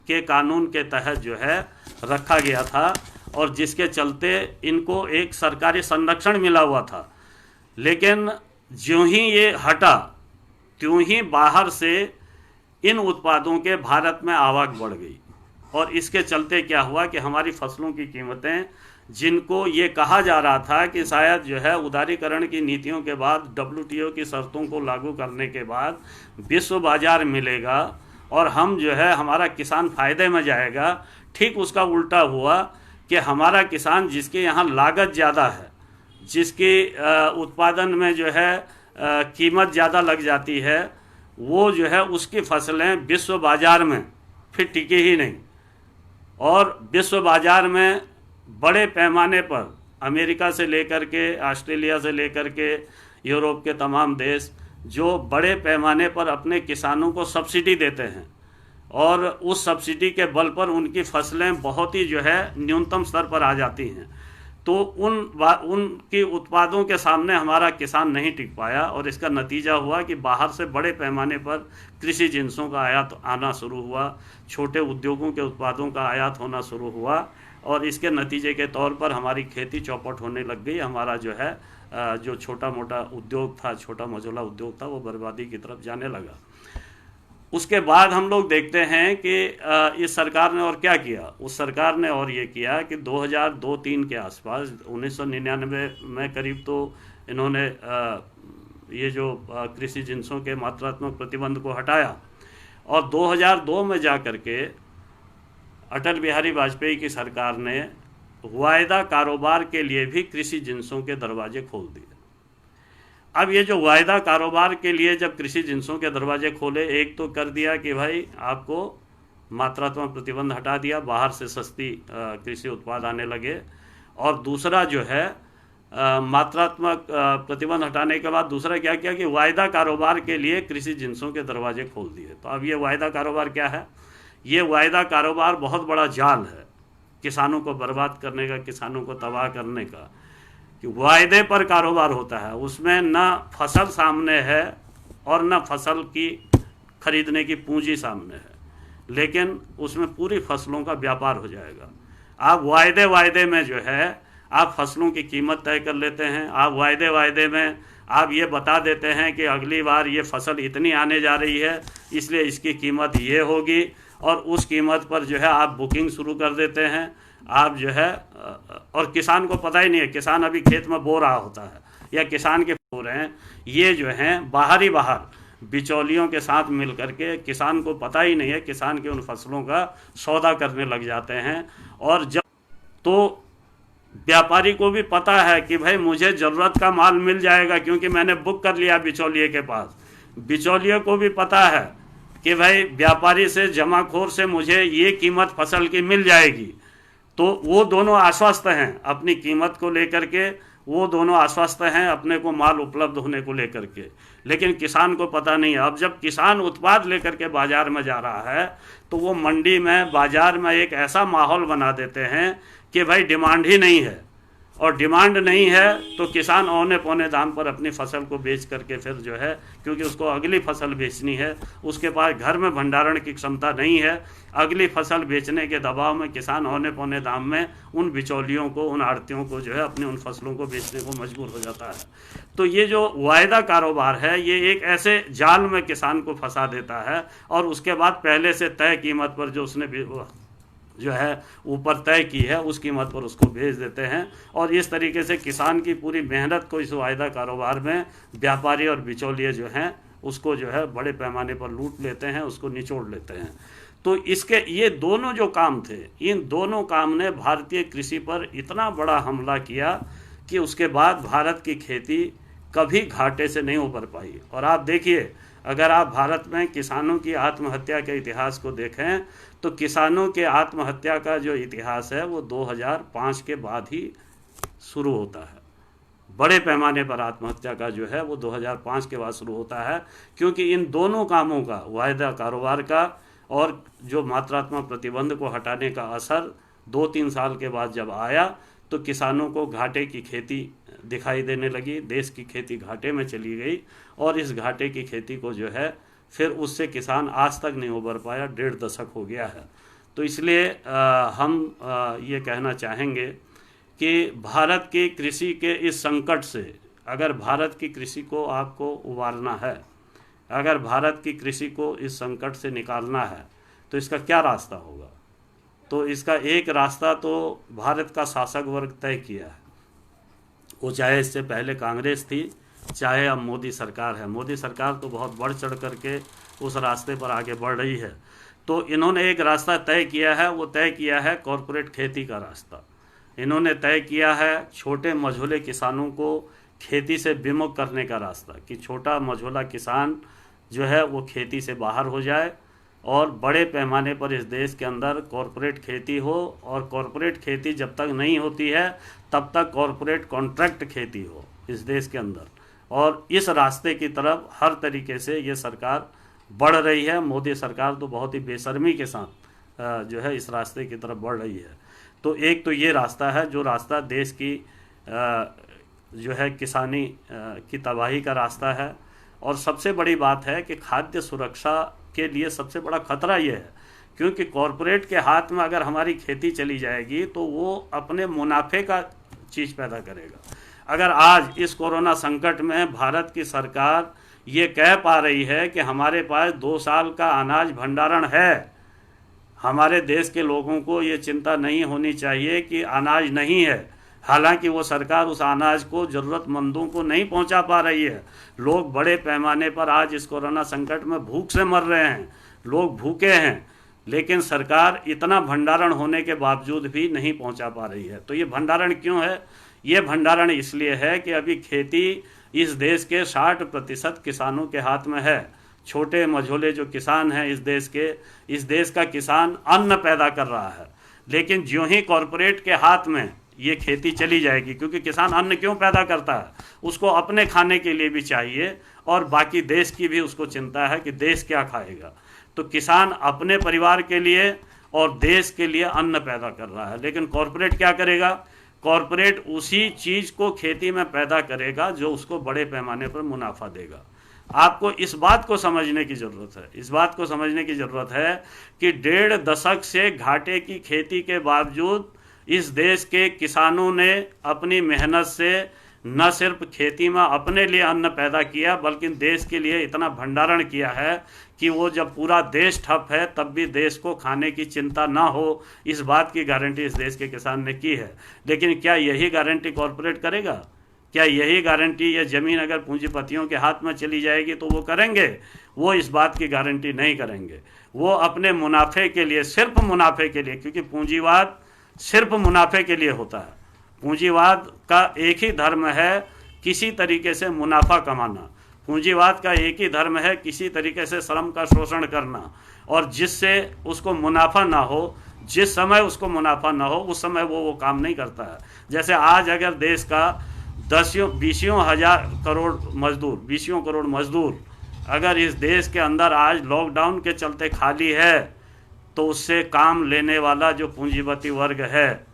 के कानून के तहत जो है रखा गया था और जिसके चलते इनको एक सरकारी संरक्षण मिला हुआ था। लेकिन ज्यों ही ये हटा त्यों ही बाहर से इन उत्पादों के भारत में आवक बढ़ गई और इसके चलते क्या हुआ कि हमारी फसलों की कीमतें, जिनको ये कहा जा रहा था कि शायद जो है उदारीकरण की नीतियों के बाद WTO की शर्तों को लागू करने के बाद विश्व बाजार मिलेगा और हम जो है हमारा किसान फ़ायदे में जाएगा, ठीक उसका उल्टा हुआ कि हमारा किसान जिसके यहाँ लागत ज़्यादा है, जिसकी उत्पादन में जो है कीमत ज़्यादा लग जाती है, वो जो है उसकी फसलें विश्व बाज़ार में फिर टिके ही नहीं और विश्व बाज़ार में बड़े पैमाने पर अमेरिका से लेकर के, ऑस्ट्रेलिया से लेकर के, यूरोप के तमाम देश जो बड़े पैमाने पर अपने किसानों को सब्सिडी देते हैं और उस सब्सिडी के बल पर उनकी फसलें बहुत ही जो है न्यूनतम स्तर पर आ जाती हैं, तो उनकी उत्पादों के सामने हमारा किसान नहीं टिक पाया और इसका नतीजा हुआ कि बाहर से बड़े पैमाने पर कृषि जिन्सों का आयात आना शुरू हुआ, छोटे उद्योगों के उत्पादों का आयात होना शुरू हुआ और इसके नतीजे के तौर पर हमारी खेती चौपट होने लग गई। हमारा जो है जो छोटा मोटा उद्योग था, छोटा मझोला उद्योग था, वो बर्बादी की तरफ जाने लगा। उसके बाद हम लोग देखते हैं कि इस सरकार ने और क्या किया। उस सरकार ने और ये किया कि 2002-03 के आसपास 1999 में करीब तो इन्होंने ये जो कृषि जिन्सों के मात्रात्मक प्रतिबंध को हटाया और 2002 में जा कर के अटल बिहारी वाजपेयी की सरकार ने वायदा कारोबार के लिए भी कृषि जिन्सों के दरवाजे खोल दिए। अब ये जो वायदा कारोबार के लिए जब कृषि जिन्सों के दरवाजे खोले, एक तो कर दिया कि भाई आपको मात्रात्मक प्रतिबंध हटा दिया, बाहर से सस्ती कृषि उत्पाद आने लगे, और दूसरा जो है मात्रात्मक प्रतिबंध हटाने के बाद दूसरा क्या किया कि वायदा कारोबार के लिए कृषि जिन्सों के दरवाजे खोल दिए। तो अब ये वायदा कारोबार क्या है? ये वायदा कारोबार बहुत बड़ा जाल है किसानों को बर्बाद करने का, किसानों को तबाह करने का। कि वायदे पर कारोबार होता है, उसमें न फसल सामने है और न फसल की खरीदने की पूंजी सामने है, लेकिन उसमें पूरी फसलों का व्यापार हो जाएगा। आप वायदे में जो है आप फसलों की कीमत तय कर लेते हैं, आप वायदे में आप ये बता देते हैं कि अगली बार ये फसल इतनी आने जा रही है इसलिए इसकी कीमत ये होगी, और उस कीमत पर जो है आप बुकिंग शुरू कर देते हैं। आप जो है और किसान को पता ही नहीं है, किसान अभी खेत में बो रहा होता है या किसान के बो रहे हैं, ये जो हैं बाहर बिचौलियों के साथ मिल करके किसान को पता ही नहीं है, किसान के उन फसलों का सौदा करने लग जाते हैं। और जब तो व्यापारी को भी पता है कि भाई मुझे ज़रूरत का माल मिल जाएगा क्योंकि मैंने बुक कर लिया बिचौलिए के पास। बिचौलिए को भी पता है कि भाई व्यापारी से, जमाखोर से मुझे ये कीमत फसल की मिल जाएगी, तो वो दोनों आश्वस्त हैं अपनी कीमत को लेकर के, वो दोनों आश्वस्त हैं अपने को माल उपलब्ध होने को लेकर के। लेकिन किसान को पता नहीं है। अब जब किसान उत्पाद लेकर के बाज़ार में जा रहा है तो वो मंडी में, बाज़ार में एक ऐसा माहौल बना देते हैं कि भाई डिमांड ही नहीं है, और डिमांड नहीं है तो किसान औने पौने दाम पर अपनी फसल को बेच करके फिर जो है, क्योंकि उसको अगली फसल बेचनी है, उसके पास घर में भंडारण की क्षमता नहीं है, अगली फसल बेचने के दबाव में किसान औने पौने दाम में उन बिचौलियों को, उन आड़तियों को जो है अपनी उन फसलों को बेचने को मजबूर हो जाता है। तो ये जो वायदा कारोबार है ये एक ऐसे जाल में किसान को फंसा देता है, और उसके बाद पहले से तय कीमत पर जो उसने जो है ऊपर तय की है उस कीमत पर उसको भेज देते हैं, और इस तरीके से किसान की पूरी मेहनत को इस वायदा कारोबार में व्यापारी और बिचौलिए जो हैं उसको जो है बड़े पैमाने पर लूट लेते हैं, उसको निचोड़ लेते हैं। तो इसके ये दोनों जो काम थे, इन दोनों काम ने भारतीय कृषि पर इतना बड़ा हमला किया कि उसके बाद भारत की खेती कभी घाटे से नहीं उबर पाई। और आप देखिए, अगर आप भारत में किसानों की आत्महत्या के इतिहास को देखें तो किसानों के आत्महत्या का जो इतिहास है वो 2005 के बाद ही शुरू होता है। बड़े पैमाने पर आत्महत्या का जो है वो 2005 के बाद शुरू होता है, क्योंकि इन दोनों कामों का, वायदा कारोबार का और जो मात्रात्मक प्रतिबंध को हटाने का असर 2-3 साल के बाद जब आया तो किसानों को घाटे की खेती दिखाई देने लगी। देश की खेती घाटे में चली गई और इस घाटे की खेती को जो है फिर उससे किसान आज तक नहीं उबर पाया, 1.5 दशक हो गया है। तो इसलिए हम ये कहना चाहेंगे कि भारत की कृषि के इस संकट से, अगर भारत की कृषि को आपको उबारना है, अगर भारत की कृषि को इस संकट से निकालना है तो इसका क्या रास्ता होगा? तो इसका एक रास्ता तो भारत का शासक वर्ग तय किया है, वो चाहे इससे पहले कांग्रेस थी, चाहे अब मोदी सरकार है। मोदी सरकार तो बहुत बढ़ चढ़ करके उस रास्ते पर आगे बढ़ रही है। तो इन्होंने एक रास्ता तय किया है, वो तय किया है कॉरपोरेट खेती का रास्ता। इन्होंने तय किया है छोटे मझोले किसानों को खेती से विमुख करने का रास्ता, कि छोटा मझोला किसान जो है वो खेती से बाहर हो जाए और बड़े पैमाने पर इस देश के अंदर कॉरपोरेट खेती हो। और कॉरपोरेट खेती जब तक नहीं होती है तब तक कॉरपोरेट कॉन्ट्रैक्ट खेती हो इस देश के अंदर। और इस रास्ते की तरफ हर तरीके से ये सरकार बढ़ रही है। मोदी सरकार तो बहुत ही बेशर्मी के साथ जो है इस रास्ते की तरफ बढ़ रही है। तो एक तो ये रास्ता है, जो रास्ता देश की जो है किसानी की तबाही का रास्ता है। और सबसे बड़ी बात है कि खाद्य सुरक्षा के लिए सबसे बड़ा खतरा ये है, क्योंकि कॉरपोरेट के हाथ में अगर हमारी खेती चली जाएगी तो वो अपने मुनाफे का चीज़ पैदा करेगा। अगर आज इस कोरोना संकट में भारत की सरकार ये कह पा रही है कि हमारे पास 2 साल का अनाज भंडारण है, हमारे देश के लोगों को ये चिंता नहीं होनी चाहिए कि अनाज नहीं है, हालांकि वो सरकार उस अनाज को ज़रूरतमंदों को नहीं पहुंचा पा रही है। लोग बड़े पैमाने पर आज इस कोरोना संकट में भूख से मर रहे हैं, लोग भूखे हैं, लेकिन सरकार इतना भंडारण होने के बावजूद भी नहीं पहुंचा पा रही है। तो ये भंडारण क्यों है? ये भंडारण इसलिए है कि अभी खेती इस देश के 60% किसानों के हाथ में है। छोटे मझोले जो किसान हैं इस देश का किसान अन्न पैदा कर रहा है, लेकिन ज्यों ही कॉरपोरेट के हाथ में ये खेती चली जाएगी, क्योंकि किसान अन्न क्यों पैदा करता है? उसको अपने खाने के लिए भी चाहिए और बाकी देश की भी उसको चिंता है कि देश क्या खाएगा। तो किसान अपने परिवार के लिए और देश के लिए अन्न पैदा कर रहा है, लेकिन कॉरपोरेट क्या करेगा? कॉरपोरेट उसी चीज़ को खेती में पैदा करेगा जो उसको बड़े पैमाने पर मुनाफा देगा। आपको इस बात को समझने की ज़रूरत है, इस बात को समझने की ज़रूरत है कि 1.5 दशक से घाटे की खेती के बावजूद इस देश के किसानों ने अपनी मेहनत से न सिर्फ खेती में अपने लिए अन्न पैदा किया, बल्कि देश के लिए इतना भंडारण किया है कि वो जब पूरा देश ठप है तब भी देश को खाने की चिंता ना हो, इस बात की गारंटी इस देश के किसान ने की है। लेकिन क्या यही गारंटी कॉरपोरेट करेगा? क्या यही गारंटी ये ज़मीन अगर पूंजीपतियों के हाथ में चली जाएगी तो वो करेंगे? वो इस बात की गारंटी नहीं करेंगे। वो अपने मुनाफे के लिए, सिर्फ मुनाफे के लिए, क्योंकि पूंजीवाद सिर्फ मुनाफे के लिए होता है। पूंजीवाद का एक ही धर्म है, किसी तरीके से मुनाफा कमाना। पूंजीवाद का एक ही धर्म है, किसी तरीके से श्रम का शोषण करना, और जिससे उसको मुनाफा ना हो, जिस समय उसको मुनाफा ना हो उस समय वो काम नहीं करता है। जैसे आज अगर देश का 20 करोड़ मजदूर अगर इस देश के अंदर आज लॉकडाउन के चलते खाली है, तो उससे काम लेने वाला जो पूंजीपति वर्ग है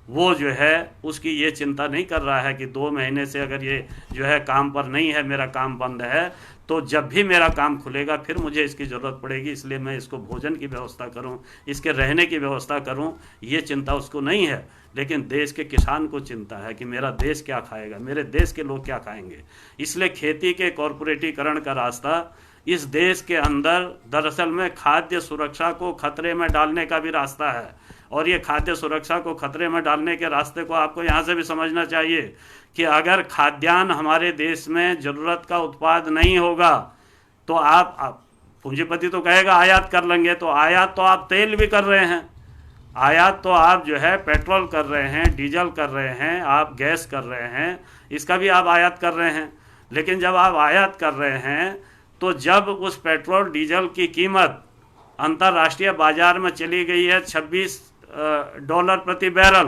वो जो है उसकी ये चिंता नहीं कर रहा है कि 2 महीने से अगर ये जो है काम पर नहीं है, मेरा काम बंद है, तो जब भी मेरा काम खुलेगा फिर मुझे इसकी ज़रूरत पड़ेगी, इसलिए मैं इसको भोजन की व्यवस्था करूं, इसके रहने की व्यवस्था करूं, ये चिंता उसको नहीं है। लेकिन देश के किसान को चिंता है कि मेरा देश क्या खाएगा, मेरे देश के लोग क्या खाएंगे। इसलिए खेती के कॉरपोरेटीकरण का रास्ता इस देश के अंदर दरअसल में खाद्य सुरक्षा को खतरे में डालने का भी रास्ता है। और ये खाद्य सुरक्षा को खतरे में डालने के रास्ते को आपको यहाँ से भी समझना चाहिए कि अगर खाद्यान्न हमारे देश में ज़रूरत का उत्पाद नहीं होगा तो आप पूंजीपति तो कहेगा आयात कर लेंगे, तो आयात तो आप तेल भी कर रहे हैं, आयात तो आप जो है पेट्रोल कर रहे हैं, डीजल कर रहे हैं, आप गैस कर रहे हैं, इसका भी आप आयात कर रहे हैं। लेकिन जब आप आयात कर रहे हैं तो जब उस पेट्रोल डीजल की कीमत अंतर्राष्ट्रीय बाजार में चली गई है $26 प्रति बैरल,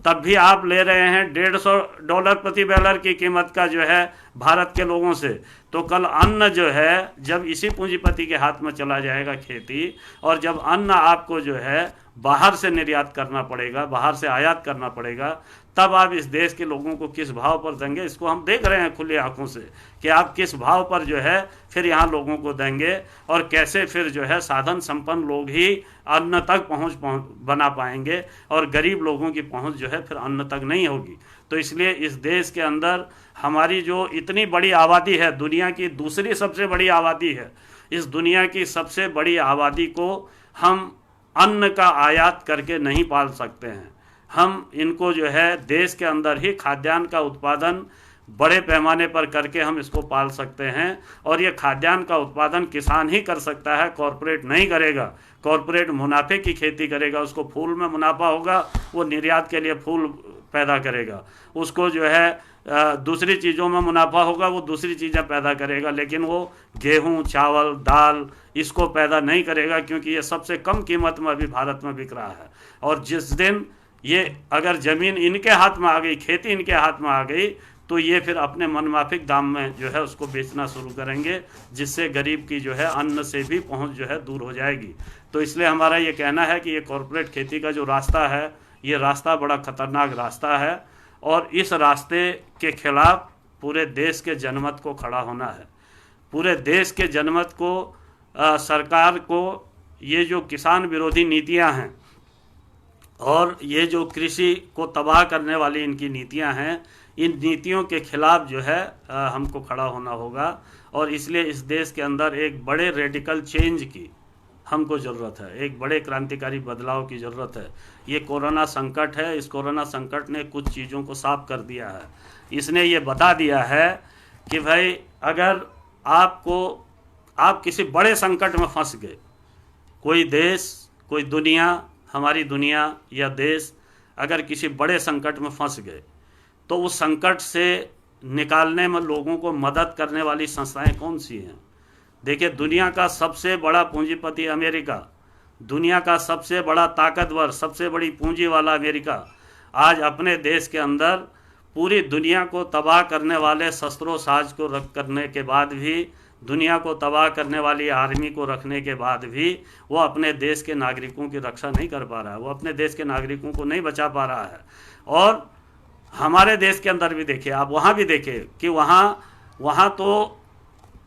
तब भी आप ले रहे हैं $150 प्रति बैरल की कीमत का जो है भारत के लोगों से। तो कल अन्न जो है जब इसी पूंजीपति के हाथ में चला जाएगा खेती, और जब अन्न आपको जो है बाहर से निर्यात करना पड़ेगा, बाहर से आयात करना पड़ेगा, तब आप इस देश के लोगों को किस भाव पर देंगे? इसको हम देख रहे हैं खुली आंखों से कि आप किस भाव पर जो है फिर यहाँ लोगों को देंगे, और कैसे फिर जो है साधन संपन्न लोग ही अन्न तक पहुँच बना पाएंगे, और गरीब लोगों की पहुँच जो है फिर अन्न तक नहीं होगी। तो इसलिए इस देश के अंदर हमारी जो इतनी बड़ी आबादी है, दुनिया की दूसरी सबसे बड़ी आबादी है, इस दुनिया की सबसे बड़ी आबादी को हम अन्न का आयात करके नहीं पाल सकते हैं। हम इनको जो है देश के अंदर ही खाद्यान्न का उत्पादन बड़े पैमाने पर करके हम इसको पाल सकते हैं, और ये खाद्यान्न का उत्पादन किसान ही कर सकता है, कॉरपोरेट नहीं करेगा। कॉरपोरेट मुनाफे की खेती करेगा, उसको फूल में मुनाफा होगा, वो निर्यात के लिए फूल पैदा करेगा, उसको जो है दूसरी चीज़ों में मुनाफा होगा, वो दूसरी चीज़ें पैदा करेगा, लेकिन वो गेहूं, चावल, दाल इसको पैदा नहीं करेगा, क्योंकि ये सबसे कम कीमत में अभी भारत में बिक रहा है। और जिस दिन ये अगर ज़मीन इनके हाथ में आ गई, खेती इनके हाथ में आ गई, तो ये फिर अपने मनमाफिक दाम में जो है उसको बेचना शुरू करेंगे, जिससे गरीब की जो है अन्न से भी पहुंच जो है दूर हो जाएगी। तो इसलिए हमारा ये कहना है कि ये कॉरपोरेट खेती का जो रास्ता है, ये रास्ता बड़ा ख़तरनाक रास्ता है, और इस रास्ते के खिलाफ पूरे देश के जनमत को खड़ा होना है। पूरे देश के जनमत को सरकार को ये जो किसान विरोधी नीतियां हैं और ये जो कृषि को तबाह करने वाली इनकी नीतियां हैं, इन नीतियों के खिलाफ जो है हमको खड़ा होना होगा। और इसलिए इस देश के अंदर एक बड़े रेडिकल चेंज की हमको ज़रूरत है, एक बड़े क्रांतिकारी बदलाव की ज़रूरत है। ये कोरोना संकट है, इस कोरोना संकट ने कुछ चीज़ों को साफ कर दिया है। इसने ये बता दिया है कि भाई अगर आप किसी बड़े संकट में फंस गए, कोई देश, कोई दुनिया, हमारी दुनिया या देश अगर किसी बड़े संकट में फंस गए, तो उस संकट से निकालने में लोगों को मदद करने वाली संस्थाएं कौन सी हैं? देखिए, दुनिया का सबसे बड़ा पूंजीपति अमेरिका, दुनिया का सबसे बड़ा ताकतवर, सबसे बड़ी पूंजी वाला अमेरिका आज अपने देश के अंदर पूरी दुनिया को तबाह करने वाले शस्त्रों साज को रख करने के बाद भी, दुनिया को तबाह करने वाली आर्मी को रखने के बाद भी वो अपने देश के नागरिकों की रक्षा नहीं कर पा रहा है, वो अपने देश के नागरिकों को नहीं बचा पा रहा है। और हमारे देश के अंदर भी देखिए, आप वहाँ भी देखिए कि वहाँ तो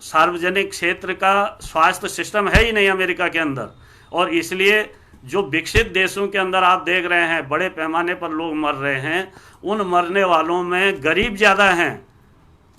सार्वजनिक क्षेत्र का स्वास्थ्य सिस्टम है ही नहीं अमेरिका के अंदर, और इसलिए जो विकसित देशों के अंदर आप देख रहे हैं बड़े पैमाने पर लोग मर रहे हैं, उन मरने वालों में गरीब ज़्यादा हैं।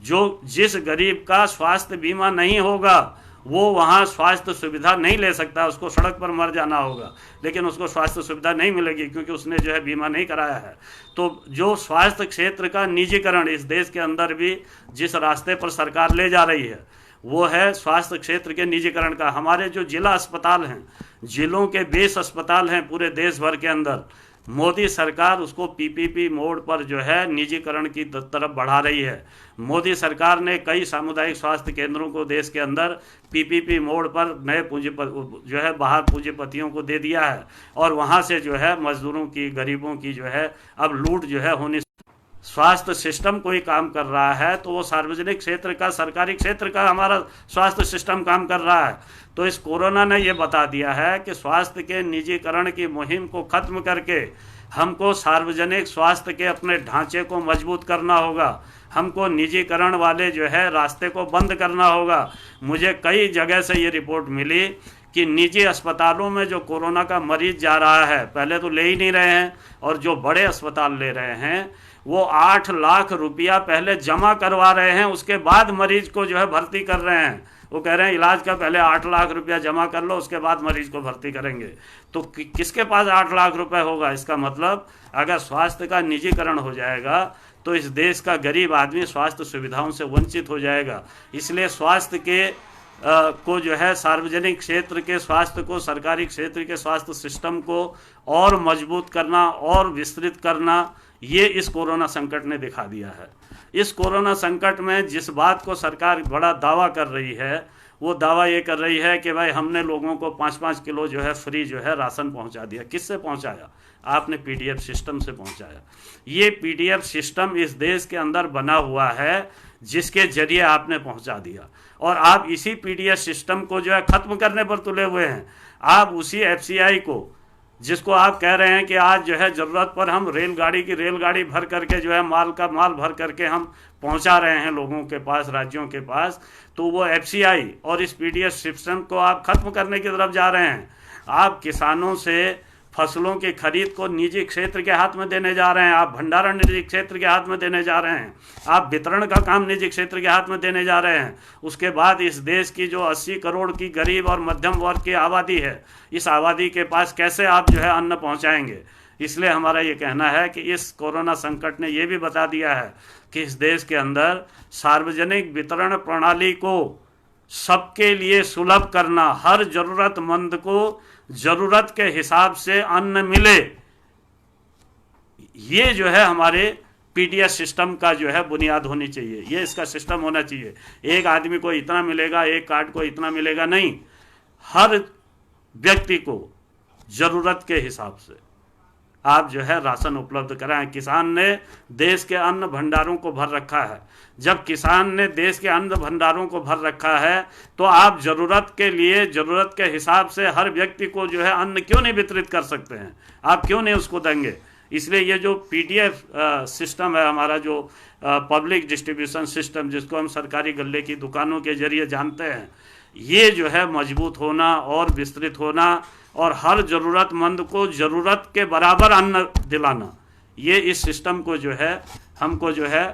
जिस गरीब का स्वास्थ्य बीमा नहीं होगा वो वहाँ स्वास्थ्य सुविधा नहीं ले सकता, उसको सड़क पर मर जाना होगा, लेकिन उसको स्वास्थ्य सुविधा नहीं मिलेगी क्योंकि उसने जो है बीमा नहीं कराया है। तो जो स्वास्थ्य क्षेत्र का निजीकरण इस देश के अंदर भी जिस रास्ते पर सरकार ले जा रही है, वो है स्वास्थ्य क्षेत्र के निजीकरण का। हमारे जो जिला अस्पताल हैं, जिलों के 20 अस्पताल हैं पूरे देश भर के अंदर, मोदी सरकार उसको पीपीपी मोड पर जो है निजीकरण की तरफ बढ़ा रही है। मोदी सरकार ने कई सामुदायिक स्वास्थ्य केंद्रों को देश के अंदर पीपीपी मोड पर नए पूंजीपति जो है बाहर पूंजीपतियों को दे दिया है, और वहाँ से जो है मजदूरों की, गरीबों की जो है अब लूट जो है होनी। स्वास्थ्य सिस्टम कोई काम कर रहा है तो वो सार्वजनिक क्षेत्र का, सरकारी क्षेत्र का हमारा स्वास्थ्य सिस्टम काम कर रहा है। तो इस कोरोना ने ये बता दिया है कि स्वास्थ्य के निजीकरण की मुहिम को ख़त्म करके हमको सार्वजनिक स्वास्थ्य के अपने ढांचे को मजबूत करना होगा, हमको निजीकरण वाले जो है रास्ते को बंद करना होगा। मुझे कई जगह से ये रिपोर्ट मिली कि निजी अस्पतालों में जो कोरोना का मरीज जा रहा है, पहले तो ले ही नहीं रहे हैं, और जो बड़े अस्पताल ले रहे हैं वो 8 लाख रुपया पहले जमा करवा रहे हैं, उसके बाद मरीज को जो है भर्ती कर रहे हैं। वो कह रहे हैं इलाज का पहले 8 लाख रुपया जमा कर लो, उसके बाद मरीज को भर्ती करेंगे। तो किसके पास 8 लाख रुपए होगा? इसका मतलब अगर स्वास्थ्य का निजीकरण हो जाएगा तो इस देश का गरीब आदमी स्वास्थ्य सुविधाओं से वंचित हो जाएगा। इसलिए स्वास्थ्य के को जो है सार्वजनिक क्षेत्र के स्वास्थ्य को, सरकारी क्षेत्र के स्वास्थ्य सिस्टम को और मजबूत करना और विस्तृत करना, ये इस कोरोना संकट ने दिखा दिया है। इस कोरोना संकट में जिस बात को सरकार बड़ा दावा कर रही है वो दावा ये कर रही है कि भाई हमने लोगों को 5-5 किलो जो है फ्री जो है राशन पहुंचा दिया। किससे पहुंचाया? आपने पीडीएफ सिस्टम से पहुंचाया। ये पीडीएफ सिस्टम इस देश के अंदर बना हुआ है जिसके जरिए आपने पहुंचा दिया, और आप इसी पीडीएफ सिस्टम को जो है ख़त्म करने पर तुले हुए हैं। आप उसी एफसीआई को, जिसको आप कह रहे हैं कि आज जो है ज़रूरत पर हम रेलगाड़ी की रेलगाड़ी भर करके जो है माल का माल भर करके हम पहुंचा रहे हैं लोगों के पास, राज्यों के पास, तो वो एफसीआई और इस पीडीएफ सिस्टम को आप ख़त्म करने की तरफ जा रहे हैं। आप किसानों से फसलों की खरीद को निजी क्षेत्र के हाथ में देने जा रहे हैं, आप भंडारण निजी क्षेत्र के हाथ में देने जा रहे हैं, आप वितरण का काम निजी क्षेत्र के हाथ में देने जा रहे हैं। उसके बाद इस देश की जो 80 करोड़ की गरीब और मध्यम वर्ग की आबादी है, इस आबादी के पास कैसे आप जो है अन्न पहुंचाएंगे? इसलिए हमारा ये कहना है कि इस कोरोना संकट ने ये भी बता दिया है कि इस देश के अंदर सार्वजनिक वितरण प्रणाली को सबके लिए सुलभ करना, हर ज़रूरतमंद को ज़रूरत के हिसाब से अन्न मिले, ये जो है हमारे पीडीएस सिस्टम का जो है बुनियाद होनी चाहिए। ये इसका सिस्टम होना चाहिए। एक आदमी को इतना मिलेगा, एक कार्ड को इतना मिलेगा, नहीं, हर व्यक्ति को ज़रूरत के हिसाब से आप जो है राशन उपलब्ध कराएं। किसान ने देश के अन्न भंडारों को भर रखा है। जब किसान ने देश के अन्न भंडारों को भर रखा है तो आप ज़रूरत के लिए, ज़रूरत के हिसाब से हर व्यक्ति को जो है अन्न क्यों नहीं वितरित कर सकते हैं? आप क्यों नहीं उसको देंगे? इसलिए ये जो पीडीएफ सिस्टम है हमारा, जो पब्लिक डिस्ट्रीब्यूशन सिस्टम, जिसको हम सरकारी गल्ले की दुकानों के जरिए जानते हैं, ये जो है मजबूत होना और विस्तृत होना और हर ज़रूरतमंद को ज़रूरत के बराबर अन्न दिलाना, ये इस सिस्टम को जो है हमको जो है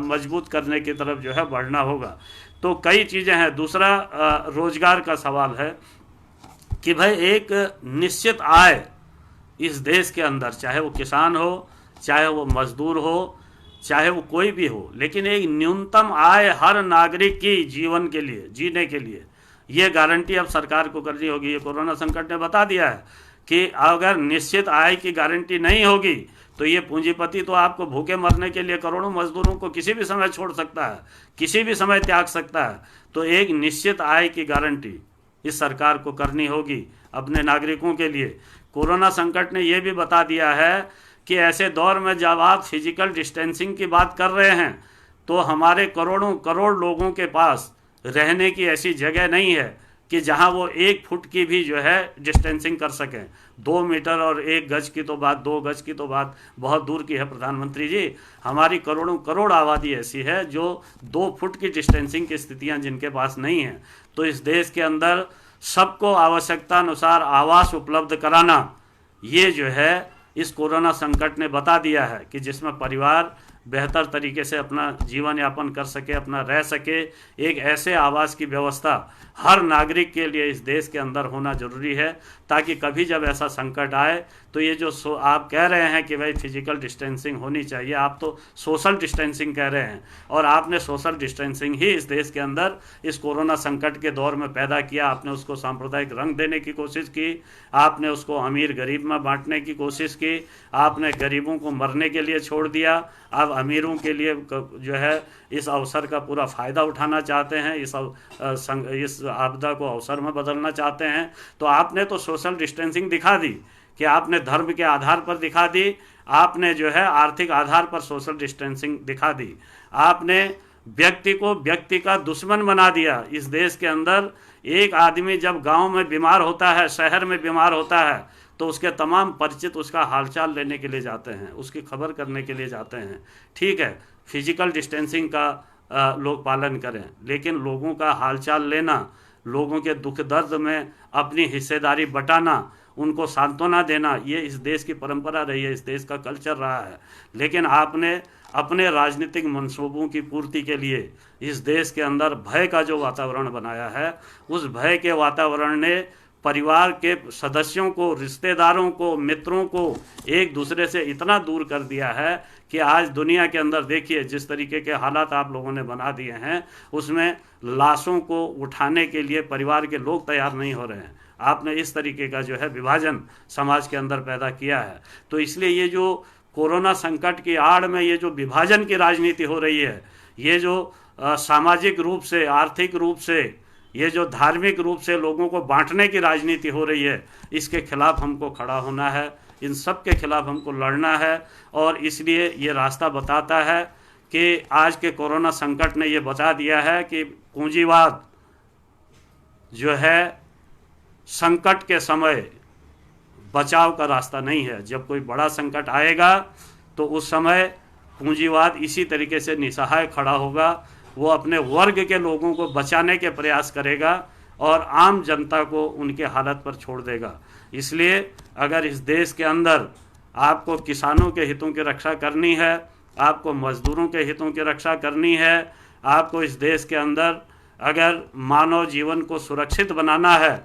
मजबूत करने की तरफ जो है बढ़ना होगा। तो कई चीज़ें हैं। दूसरा रोज़गार का सवाल है कि भाई एक निश्चित आय इस देश के अंदर, चाहे वो किसान हो, चाहे वो मजदूर हो, चाहे वो कोई भी हो, लेकिन एक न्यूनतम आय हर नागरिक की जीवन के लिए, जीने के लिए, ये गारंटी अब सरकार को करनी होगी। ये कोरोना संकट ने बता दिया है कि अगर निश्चित आय की गारंटी नहीं होगी तो ये पूंजीपति तो आपको भूखे मरने के लिए करोड़ों मजदूरों को किसी भी समय छोड़ सकता है, किसी भी समय त्याग सकता है। तो एक निश्चित आय की गारंटी इस सरकार को करनी होगी अपने नागरिकों के लिए। कोरोना संकट ने यह भी बता दिया है कि ऐसे दौर में जब आप फिजिकल डिस्टेंसिंग की बात कर रहे हैं तो हमारे करोड़ों करोड़ लोगों के पास रहने की ऐसी जगह नहीं है कि जहां वो 1 फुट की भी जो है डिस्टेंसिंग कर सकें। 2 मीटर और 1 गज की तो बात, 2 गज की तो बात बहुत दूर की है प्रधानमंत्री जी। हमारी करोड़ों करोड़ आबादी ऐसी है जो 2 फुट की डिस्टेंसिंग की स्थितियां जिनके पास नहीं हैं। तो इस देश के अंदर सबको आवश्यकता अनुसार आवास उपलब्ध कराना, ये जो है इस कोरोना संकट ने बता दिया है कि जिसमें परिवार बेहतर तरीके से अपना जीवन यापन कर सके, अपना रह सके। एक ऐसे आवास की व्यवस्था हर नागरिक के लिए इस देश के अंदर होना ज़रूरी है, ताकि कभी जब ऐसा संकट आए तो ये जो आप कह रहे हैं कि भाई फिजिकल डिस्टेंसिंग होनी चाहिए, आप तो सोशल डिस्टेंसिंग कह रहे हैं, और आपने सोशल डिस्टेंसिंग ही इस देश के अंदर इस कोरोना संकट के दौर में पैदा किया। आपने उसको सांप्रदायिक रंग देने की कोशिश की, आपने उसको अमीर गरीब में बांटने की कोशिश की, आपने गरीबों को मरने के लिए छोड़ दिया, अब अमीरों के लिए जो है इस अवसर का पूरा फ़ायदा उठाना चाहते हैं, इस आपदा को अवसर में बदलना चाहते हैं। तो आपने तो सोशल डिस्टेंसिंग दिखा दी कि आपने धर्म के आधार पर दिखा दी, आपने जो है आर्थिक आधार पर सोशल डिस्टेंसिंग दिखा दी, आपने व्यक्ति को व्यक्ति का दुश्मन बना दिया। इस देश के अंदर एक आदमी जब गांव में बीमार होता है, शहर में बीमार होता है, तो उसके तमाम परिचित उसका हालचाल लेने के लिए जाते हैं, उसकी खबर करने के लिए जाते हैं। ठीक है, फिजिकल डिस्टेंसिंग का लोग पालन करें, लेकिन लोगों का हालचाल लेना, लोगों के दुख दर्द में अपनी हिस्सेदारी बटाना, उनको सांत्वना देना, ये इस देश की परंपरा रही है, इस देश का कल्चर रहा है। लेकिन आपने अपने राजनीतिक मंसूबों की पूर्ति के लिए इस देश के अंदर भय का जो वातावरण बनाया है, उस भय के वातावरण ने परिवार के सदस्यों को, रिश्तेदारों को, मित्रों को एक दूसरे से इतना दूर कर दिया है कि आज दुनिया के अंदर देखिए जिस तरीके के हालात आप लोगों ने बना दिए हैं, उसमें लाशों को उठाने के लिए परिवार के लोग तैयार नहीं हो रहे हैं। आपने इस तरीके का जो है विभाजन समाज के अंदर पैदा किया है। तो इसलिए ये जो कोरोना संकट की आड़ में ये जो विभाजन की राजनीति हो रही है, ये जो सामाजिक रूप से, आर्थिक रूप से ये जो धार्मिक रूप से लोगों को बांटने की राजनीति हो रही है, इसके खिलाफ हमको खड़ा होना है, इन सब के खिलाफ हमको लड़ना है। और इसलिए ये रास्ता बताता है कि आज के कोरोना संकट ने ये बता दिया है कि पूंजीवाद जो है संकट के समय बचाव का रास्ता नहीं है। जब कोई बड़ा संकट आएगा तो उस समय पूंजीवाद इसी तरीके से निसहाय खड़ा होगा, वो अपने वर्ग के लोगों को बचाने के प्रयास करेगा और आम जनता को उनके हालत पर छोड़ देगा। इसलिए अगर इस देश के अंदर आपको किसानों के हितों की रक्षा करनी है, आपको मजदूरों के हितों की रक्षा करनी है, आपको इस देश के अंदर अगर मानव जीवन को सुरक्षित बनाना है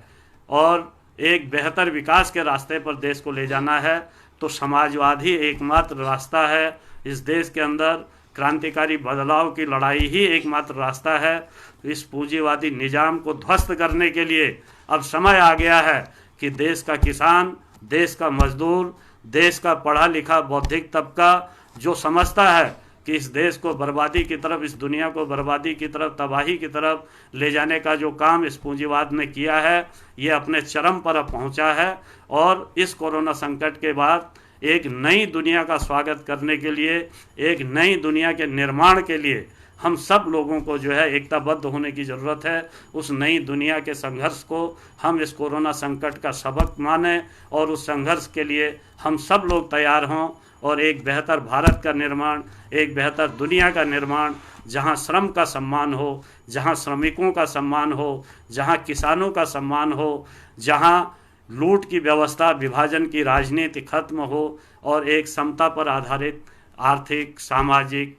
और एक बेहतर विकास के रास्ते पर देश को ले जाना है, तो समाजवाद ही एकमात्र रास्ता है। इस देश के अंदर क्रांतिकारी बदलाव की लड़ाई ही एकमात्र रास्ता है। इस पूंजीवादी निजाम को ध्वस्त करने के लिए अब समय आ गया है कि देश का किसान, देश का मजदूर, देश का पढ़ा लिखा बौद्धिक तबका जो समझता है कि इस देश को बर्बादी की तरफ, इस दुनिया को बर्बादी की तरफ, तबाही की तरफ ले जाने का जो काम इस पूंजीवाद ने किया है, ये अपने चरम पर अब पहुंचा है। और इस कोरोना संकट के बाद एक नई दुनिया का स्वागत करने के लिए, एक नई दुनिया के निर्माण के लिए हम सब लोगों को जो है एकताबद्ध होने की ज़रूरत है। उस नई दुनिया के संघर्ष को हम इस कोरोना संकट का सबक माने और उस संघर्ष के लिए हम सब लोग तैयार हों और एक बेहतर भारत का निर्माण, एक बेहतर दुनिया का निर्माण, जहां श्रम का सम्मान हो, जहां श्रमिकों का सम्मान हो, जहां किसानों का सम्मान हो, जहां लूट की व्यवस्था, विभाजन की राजनीति खत्म हो और एक समता पर आधारित आर्थिक, सामाजिक,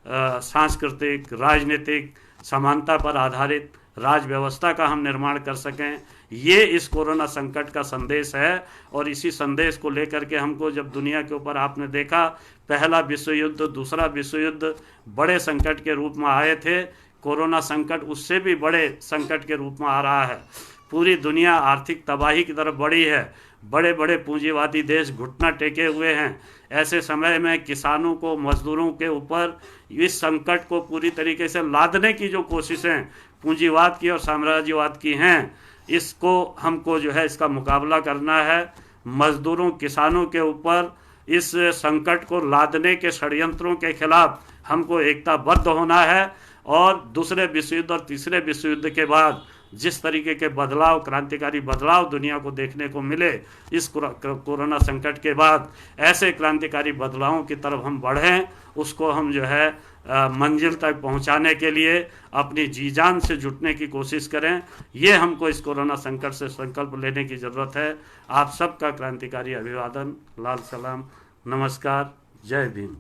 सांस्कृतिक, राजनीतिक समानता पर आधारित राज व्यवस्था का हम निर्माण कर सकें। ये इस कोरोना संकट का संदेश है। और इसी संदेश को लेकर के हमको, जब दुनिया के ऊपर आपने देखा पहला विश्व युद्ध, दूसरा विश्व युद्ध बड़े संकट के रूप में आए थे, कोरोना संकट उससे भी बड़े संकट के रूप में आ रहा है। पूरी दुनिया आर्थिक तबाही की तरफ बढ़ी है, बड़े बड़े पूंजीवादी देश घुटना टेके हुए हैं। ऐसे समय में किसानों को, मजदूरों के ऊपर इस संकट को पूरी तरीके से लादने की जो कोशिशें पूंजीवाद की और साम्राज्यवाद की हैं, इसको हमको जो है इसका मुकाबला करना है। मजदूरों, किसानों के ऊपर इस संकट को लादने के षड्यंत्रों के खिलाफ हमको एकताबद्ध होना है। और दूसरे विश्व युद्ध और तीसरे विश्व युद्ध के बाद जिस तरीके के बदलाव, क्रांतिकारी बदलाव दुनिया को देखने को मिले, इस कोरोना संकट के बाद ऐसे क्रांतिकारी बदलावों की तरफ हम बढ़ें, उसको हम जो है मंजिल तक पहुंचाने के लिए अपनी जी जान से जुटने की कोशिश करें। ये हमको इस कोरोना संकट से संकल्प लेने की ज़रूरत है। आप सबका क्रांतिकारी अभिवादन, लाल सलाम, नमस्कार, जय भीम।